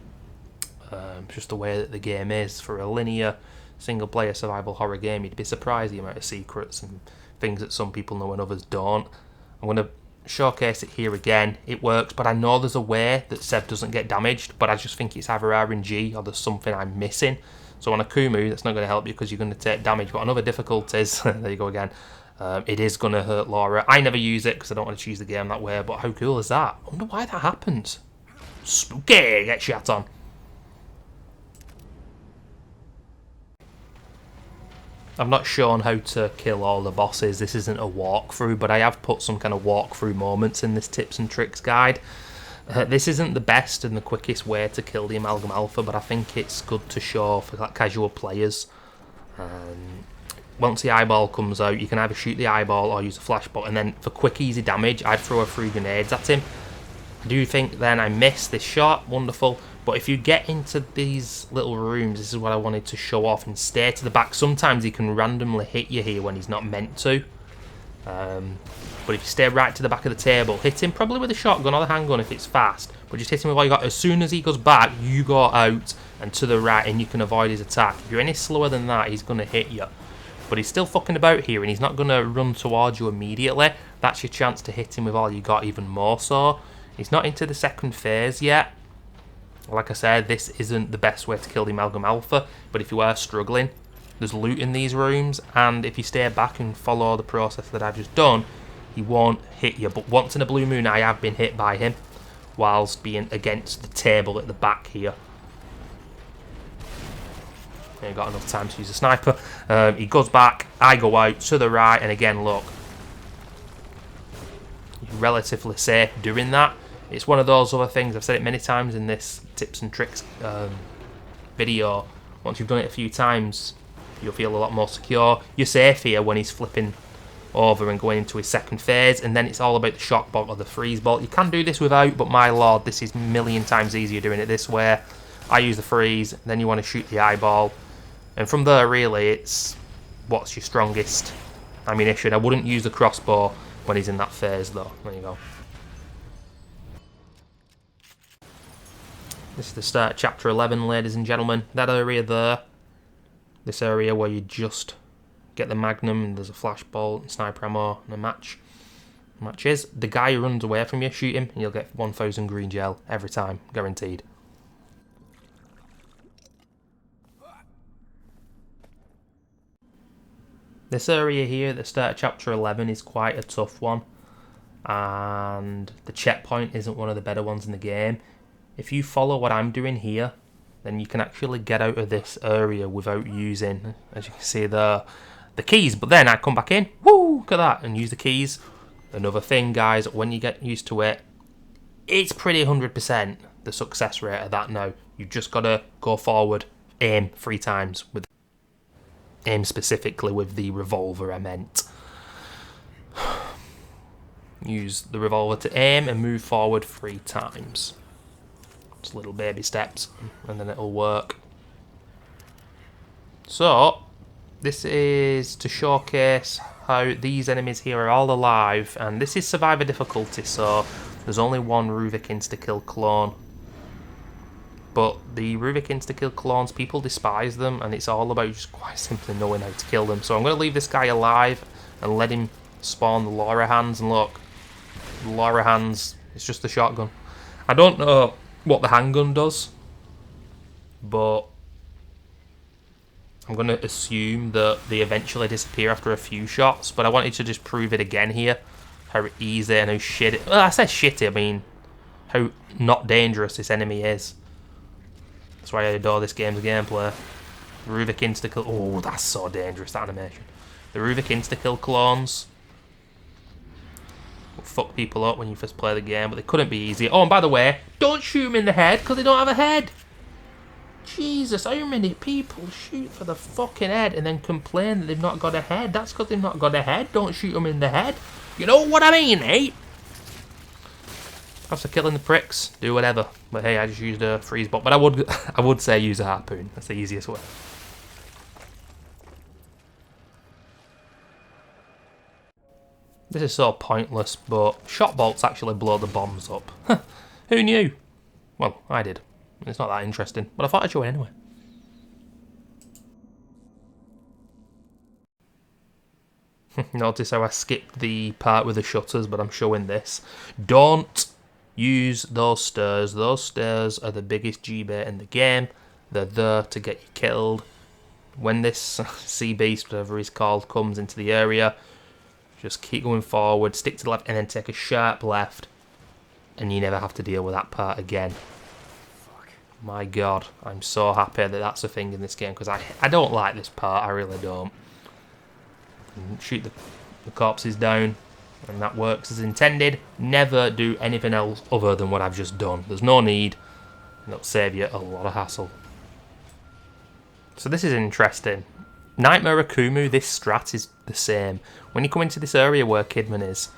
Just the way that the game is. For a linear, single-player survival horror game, you'd be surprised the amount of secrets and things that some people know and others don't. I'm going to showcase it here again. It works, but I know there's a way that Seb doesn't get damaged, but I just think it's either RNG or there's something I'm missing. So on a Kumu, that's not going to help you because you're going to take damage. But on other difficulties, there you go again, it is going to hurt Laura. I never use it because I don't want to choose the game that way, but how cool is that? I wonder why that happens. Spooky! Get shot on. I've not shown how to kill all the bosses. This isn't a walkthrough, but I have put some kind of walkthrough moments in this tips and tricks guide. This isn't the best and the quickest way to kill the Amalgam Alpha, but I think it's good to show for like casual players. Once the eyeball comes out, you can either shoot the eyeball or use a flashbot, and then for quick, easy damage, I'd throw a few grenades at him. I do think then I missed this shot, wonderful. But if you get into these little rooms, this is what I wanted to show off, and stay to the back. Sometimes he can randomly hit you here when he's not meant to. But if you stay right to the back of the table, hit him probably with a shotgun or the handgun if it's fast. But just hit him with all you got. As soon as he goes back, you go out and to the right, and you can avoid his attack. If you're any slower than that, he's going to hit you. But he's still fucking about here, and he's not going to run towards you immediately. that's your chance to hit him with all you got even more so. He's not into the second phase yet. Like I said, this isn't the best way to kill the Amalgam Alpha, but if you are struggling, there's loot in these rooms, and if you stay back and follow the process that I've just done, he won't hit you. But once in a blue moon I have been hit by him whilst being against the table at the back here. Ain't got enough time to use a sniper. He goes back, I go out to the right, and again, look, you're relatively safe doing that. It's one of those other things, I've said it many times in this tips and tricks video. Once you've done it a few times, you'll feel a lot more secure. You're safe here when he's flipping over and going into his second phase, and then it's all about the shock bolt or the freeze bolt. You can do this without, but my lord, this is a million times easier doing it this way. I use the freeze, then you want to shoot the eyeball, and from there really it's what's your strongest ammunition. I wouldn't use the crossbow when he's in that phase though. There you go. This is the start of chapter 11, ladies and gentlemen. That area there, this area where you just get the magnum and there's a flash bolt and sniper ammo and a matches. The guy who runs away from you, shoot him and you'll get 1000 green gel every time, guaranteed. This area here at the start of chapter 11 is quite a tough one, and the checkpoint isn't one of the better ones in the game. If you follow what I'm doing here, then you can actually get out of this area without using, as you can see there, the keys. But then I come back in, woo, look at that, and use the keys. Another thing, guys, when you get used to it, it's pretty 100% the success rate of that now. You've just got to go forward, aim 3 times. Aim specifically with the revolver, I meant. Use the revolver to aim and move forward 3 times. Just little baby steps, and then it'll work. So, this is to showcase how these enemies here are all alive, and this is survivor difficulty, so there's only one Ruvik insta-kill clone. But the Ruvik insta-kill clones, people despise them, and it's all about just quite simply knowing how to kill them. So I'm going to leave this guy alive and let him spawn the Laura hands, and look, the Laura hands, it's just a shotgun. I don't know what the handgun does, but I'm going to assume that they eventually disappear after a few shots, but I wanted to just prove it again here, how easy and how shitty, well, I said shitty, I mean how not dangerous this enemy is. That's why I adore this game's gameplay. Ruvik insta-kill, oh, that's so dangerous, that animation. The Ruvik insta-kill clones will fuck people up when you first play the game, but they couldn't be easy. Oh, and by the way, don't shoot them in the head, because they don't have a head. Jesus, how many people shoot for the fucking head and then complain that they've not got a head? That's because they've not got a head. Don't shoot them in the head. You know what I mean, eh? After killing the pricks, do whatever. But hey, I just used a freeze bolt. But I would say use a harpoon. That's the easiest way. This is so pointless, but shot bolts actually blow the bombs up. Who knew? Well, I did. It's not that interesting, but I thought I'd show it anyway. Notice how I skipped the part with the shutters, but I'm showing this. Don't use those stairs. Those stairs are the biggest G-bait in the game. They're there to get you killed. When this sea beast, whatever he's called, comes into the area, just keep going forward, stick to the left, and then take a sharp left, and you never have to deal with that part again. Fuck. My god, I'm so happy that that's a thing in this game, because I don't like this part, I really don't. Shoot the corpses down, and that works as intended. Never do anything else other than what I've just done. There's no need, and it'll save you a lot of hassle. So this is interesting. Nightmare Akumu, this strat is the same. When you come into this area where Kidman is,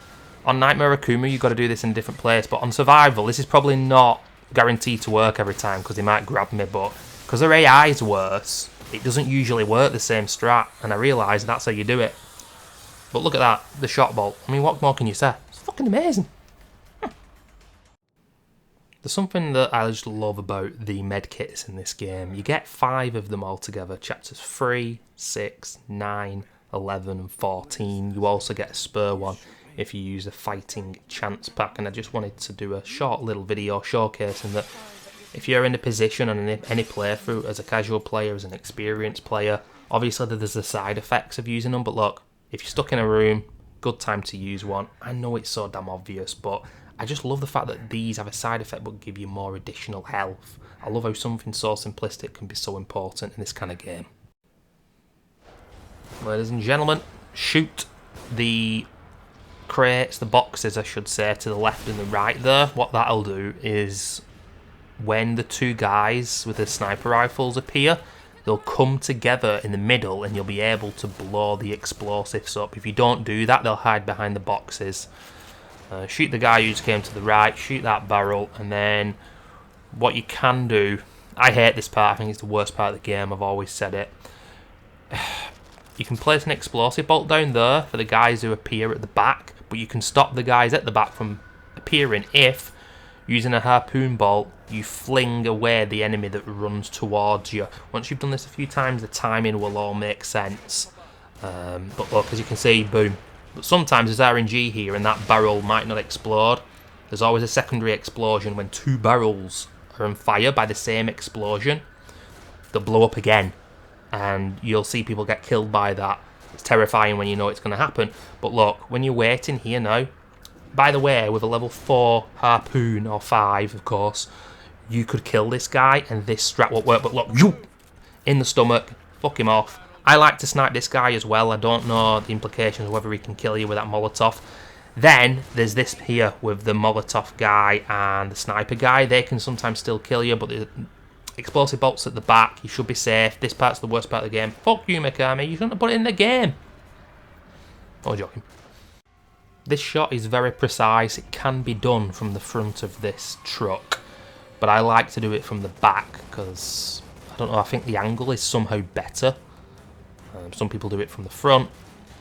on Nightmare Akumu you've got to do this in a different place, but on Survival this is probably not guaranteed to work every time because they might grab me, but because their AI is worse, it doesn't usually work the same strat, and I realise that's how you do it. But look at that, the shot bolt. I mean, what more can you say? It's fucking amazing. There's something that I just love about the medkits in this game. You get 5 of them altogether. Chapters 3, 6, 9, 11 and 14. You also get a spare one if you use a fighting chance pack. And I just wanted to do a short little video showcasing that if you're in a position on any playthrough, as a casual player, as an experienced player, obviously there's the side effects of using them, but look, if you're stuck in a room, good time to use one. I know it's so damn obvious, but I just love the fact that these have a side effect but give you more additional health. I love how something so simplistic can be so important in this kind of game. Ladies and gentlemen, shoot the crates, the boxes I should say, to the left and the right there. What that'll do is when the two guys with the sniper rifles appear, they'll come together in the middle and you'll be able to blow the explosives up. If you don't do that, they'll hide behind the boxes. Shoot the guy who just came to the right, shoot that barrel, and then what you can do, I hate this part, I think it's the worst part of the game, I've always said it. You can place an explosive bolt down there for the guys who appear at the back, but you can stop the guys at the back from appearing if, using a harpoon bolt, you fling away the enemy that runs towards you. Once you've done this a few times, the timing will all make sense. But look, as you can see, boom. But sometimes there's RNG here and that barrel might not explode. There's always a secondary explosion when two barrels are on fire by the same explosion. They'll blow up again. And you'll see people get killed by that. It's terrifying when you know it's going to happen. But look, when you're waiting here now, by the way, with a level 4 harpoon, or 5 of course, you could kill this guy and this strat won't work. But look, you in the stomach, fuck him off. I like to snipe this guy as well. I don't know the implications of whether he can kill you with that Molotov. Then there's this here with the Molotov guy and the sniper guy. They can sometimes still kill you, but the explosive bolts at the back, you should be safe. This part's the worst part of the game. Fuck you, Mikami. You shouldn't have put it in the game. Oh, joking. This shot is very precise. It can be done from the front of this truck, but I like to do it from the back because, I don't know, I think the angle is somehow better. Some people do it from the front.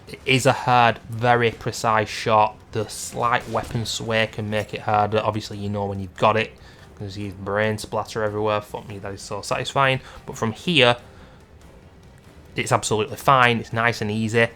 It is a hard, very precise shot. The slight weapon sway can make it harder. Obviously, you know when you've got it, because you brain splatter everywhere. Fuck me, that is so satisfying. But from here, it's absolutely fine. It's nice and easy.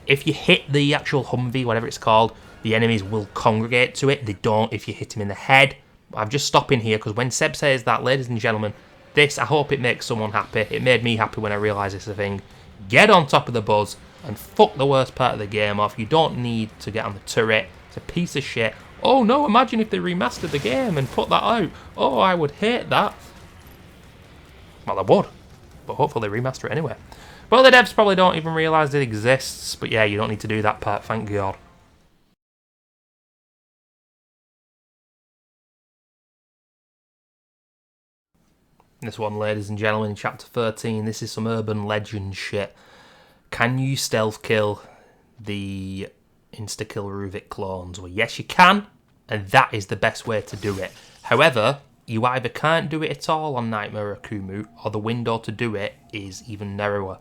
If you hit the actual Humvee, whatever it's called, the enemies will congregate to it. They don't if you hit him in the head. I'm just stopping here because when Seb says that, ladies and gentlemen, this, I hope it makes someone happy. It made me happy when I realised it's a thing. Get on top of the buzz and fuck the worst part of the game off. You don't need to get on the turret. It's a piece of shit. Oh no, imagine if they remastered the game and put that out. Oh, I would hate that. Well, I would. But hopefully they remaster it anyway. Well, the devs probably don't even realise it exists. But yeah, you don't need to do that part, thank God. This one, ladies and gentlemen, in chapter 13, this is some urban legend shit. Can you stealth kill the insta-kill Ruvik clones? Well, yes you can, and that is the best way to do it. However, you either can't do it at all on Nightmare Akumu, or the window to do it is even narrower.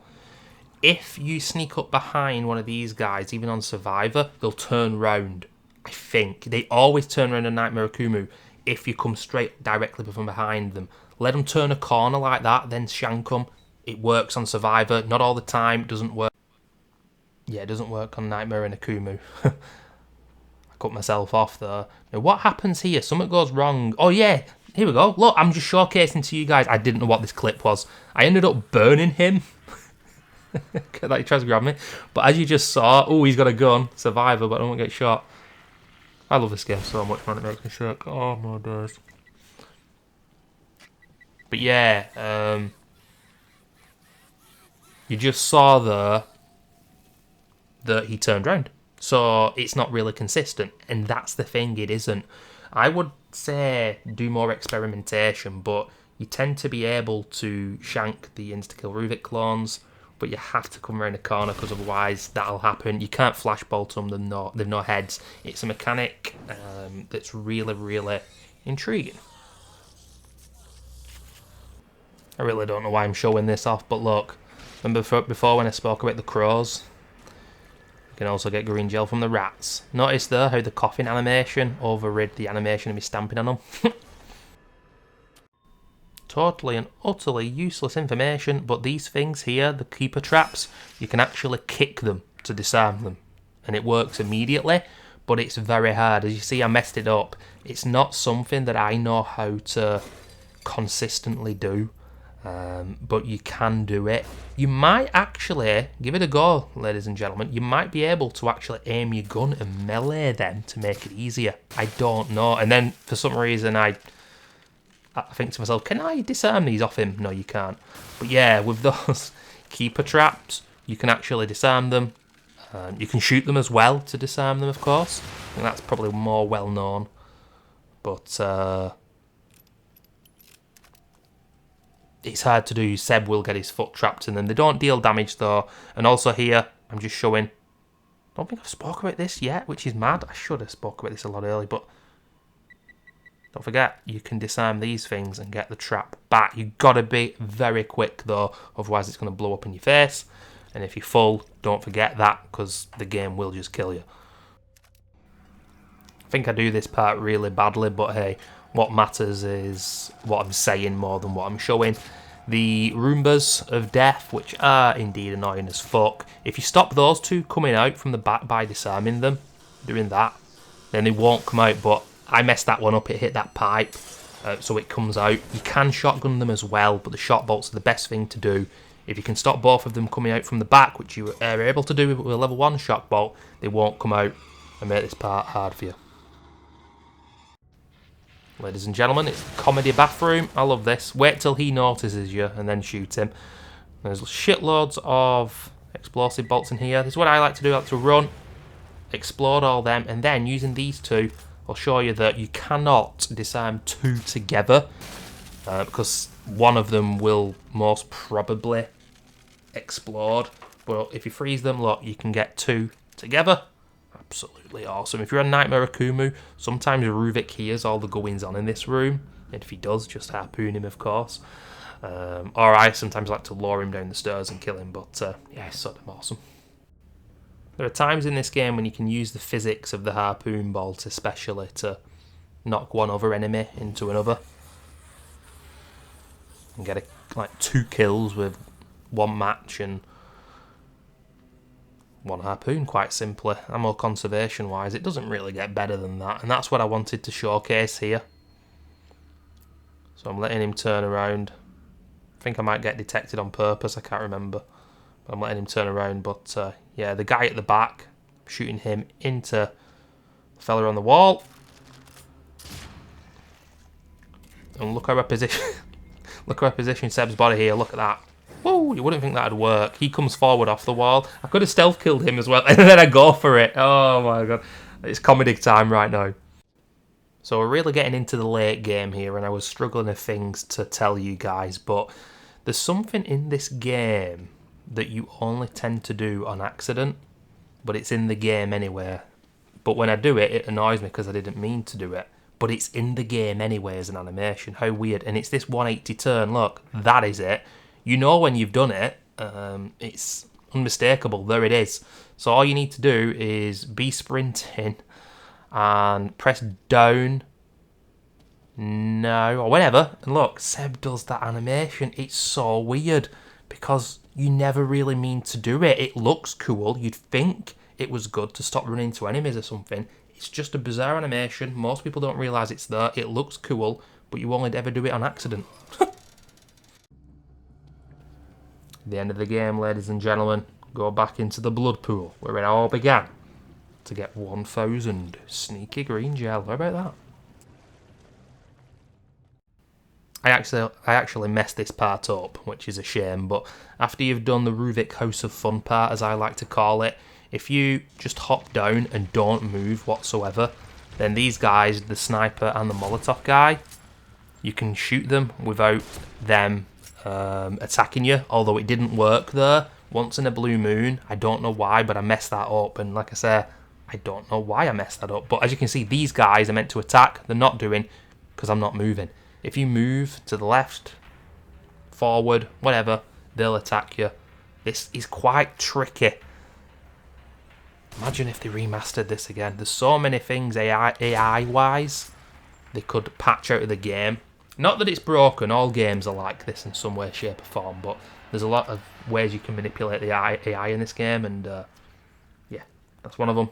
If you sneak up behind one of these guys, even on Survivor, they'll turn round. I think. They always turn around on Nightmare Akumu if you come straight directly from behind them. Let them turn a corner like that, then shank them. It works on Survivor. Not all the time. It doesn't work. Yeah, it doesn't work on Nightmare and Akumu. I cut myself off there. Now, what happens here? Something goes wrong. Oh, yeah. Here we go. Look, I'm just showcasing to you guys. I didn't know what this clip was. I ended up burning him. That he tries to grab me. But as you just saw, oh, he's got a gun. Survivor, but I don't want to get shot. I love this game so much, man. It makes me sick. Oh, my days. But yeah, you just saw there that he turned round. So it's not really consistent. And that's the thing, it isn't. I would say do more experimentation, but you tend to be able to shank the insta-kill Ruvik clones, but you have to come around the corner because otherwise that'll happen. You can't flashbolt them, they've no heads. It's a mechanic that's really, really intriguing. I really don't know why I'm showing this off, but look, remember before when I spoke about the crows? You can also get green gel from the rats. Notice there how the coffin animation overrid the animation of me stamping on them? Totally and utterly useless information, but these things here, the keeper traps, you can actually kick them to disarm them. and it works immediately, but it's very hard. As you see, I messed it up. It's not something that I know how to consistently do, but you can do it. You might actually give it a go, ladies and gentlemen. You might be able to actually aim your gun and melee them to make it easier. I don't know. And then for some reason I think to myself, can I disarm these off him? No, you can't. But yeah, with those keeper traps, you can actually disarm them. You can shoot them as well to disarm them, of course. I think that's probably more well known. But it's hard to do. Seb will get his foot trapped in them. They don't deal damage though. And also here, I'm just showing. I don't think I've spoken about this yet, which is mad. I should have spoken about this a lot earlier, but don't forget, you can disarm these things and get the trap back. You've got to be very quick though, otherwise it's going to blow up in your face. And if you're full, don't forget that, because the game will just kill you. I think I do this part really badly, but hey, what matters is what I'm saying more than what I'm showing. The Roombas of Death, which are indeed annoying as fuck. If you stop those two coming out from the back by disarming them, doing that, then they won't come out. But I messed that one up, it hit that pipe, so it comes out. You can shotgun them as well, but the shot bolts are the best thing to do. If you can stop both of them coming out from the back, which you are able to do with a level 1 shock bolt, they won't come out and make this part hard for you. Ladies and gentlemen, it's the comedy bathroom. I love this. Wait till he notices you and then shoot him. There's shitloads of explosive bolts in here. This is what I like to do. I like to run, explode all them, and then using these two, I'll show you that you cannot disarm two together because one of them will most probably explode. But if you freeze them, look, you can get two together. Absolutely awesome. If you're a Nightmare Akumu, sometimes Ruvik hears all the goings on in this room, and if he does, just harpoon him, of course. Or I sometimes like to lure him down the stairs and kill him, but yeah, it's sort of awesome. There are times in this game when you can use the physics of the harpoon bolt especially to knock one other enemy into another and get like 2 kills with one match and one harpoon, quite simply. Ammo conservation wise, it doesn't really get better than that, and that's what I wanted to showcase here. So I'm letting him turn around. I think I might get detected on purpose, I can't remember. But I'm letting him turn around, but yeah, the guy at the back, shooting him into the fella on the wall. And look how I position look how I position Seb's body here, look at that. Whoa, you wouldn't think that'd work. He comes forward off the wall. I could have stealth killed him as well, and then I go for it. Oh my god. It's comedic time right now. So we're really getting into the late game here, and I was struggling with things to tell you guys, but there's something in this game that you only tend to do on accident, but it's in the game anyway. But when I do it, it annoys me because I didn't mean to do it. But it's in the game anyway as an animation. How weird. And it's this 180 turn. Look, that is it. You know when you've done it, it's unmistakable. There it is. So all you need to do is be sprinting and press down now or whatever. And look, Seb does that animation. It's so weird because you never really mean to do it. It looks cool. You'd think it was good to stop running into enemies or something. It's just a bizarre animation. Most people don't realise it's there. It looks cool, but you only ever do it on accident. The end of the game, ladies and gentlemen, go back into the blood pool where it all began to get 1000 sneaky green gel. How about that? I actually messed this part up, which is a shame, but after you've done the Ruvik House of Fun part, as I like to call it, if you just hop down and don't move whatsoever, then these guys, the sniper and the Molotov guy, you can shoot them without them attacking you, although it didn't work there. Once in a blue moon, I don't know why, but I messed that up, and like I say, I don't know why I messed that up, but as you can see, these guys are meant to attack. They're not doing, because I'm not moving. If you move to the left, forward, whatever, they'll attack you. This is quite tricky. Imagine if they remastered this again. There's so many things AI-wise they could patch out of the game. Not that it's broken, all games are like this in some way, shape or form, but there's a lot of ways you can manipulate the AI in this game, and yeah, That's one of them.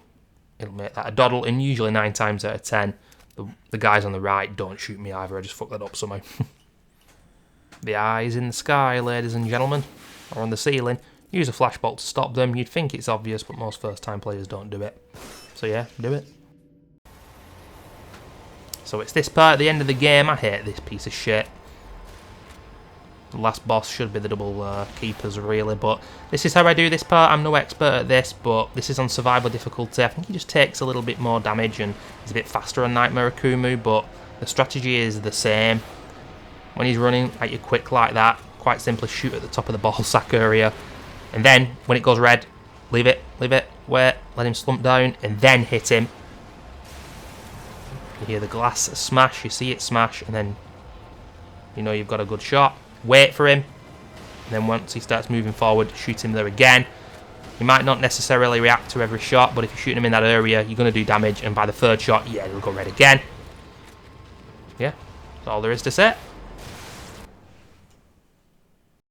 It'll make that a doddle, and usually 9 times out of 10, the guys on the right don't shoot me either. I just fuck that up somehow. The eyes in the sky, ladies and gentlemen, or on the ceiling. Use a flashbulb to stop them. You'd think it's obvious, but most first-time players don't do it. So yeah, do it. So it's this part at the end of the game. I hate this piece of shit. The last boss should be the double keepers, really, but this is how I do this part. I'm no expert at this, but this is on survival difficulty. I think he just takes a little bit more damage and he's a bit faster on Nightmare Akumu, but the strategy is the same. When he's running at you quick like that, quite simply shoot at the top of the ball sack area, and then when it goes red, leave it, wait, let him slump down, and then hit him. You hear the glass smash, you see it smash, and then you know you've got a good shot. Wait for him, and then once he starts moving forward, shoot him there again. He might not necessarily react to every shot, but if you're shooting him in that area, you're going to do damage, and by the third shot, yeah, he'll go red again. Yeah, that's all there is to say.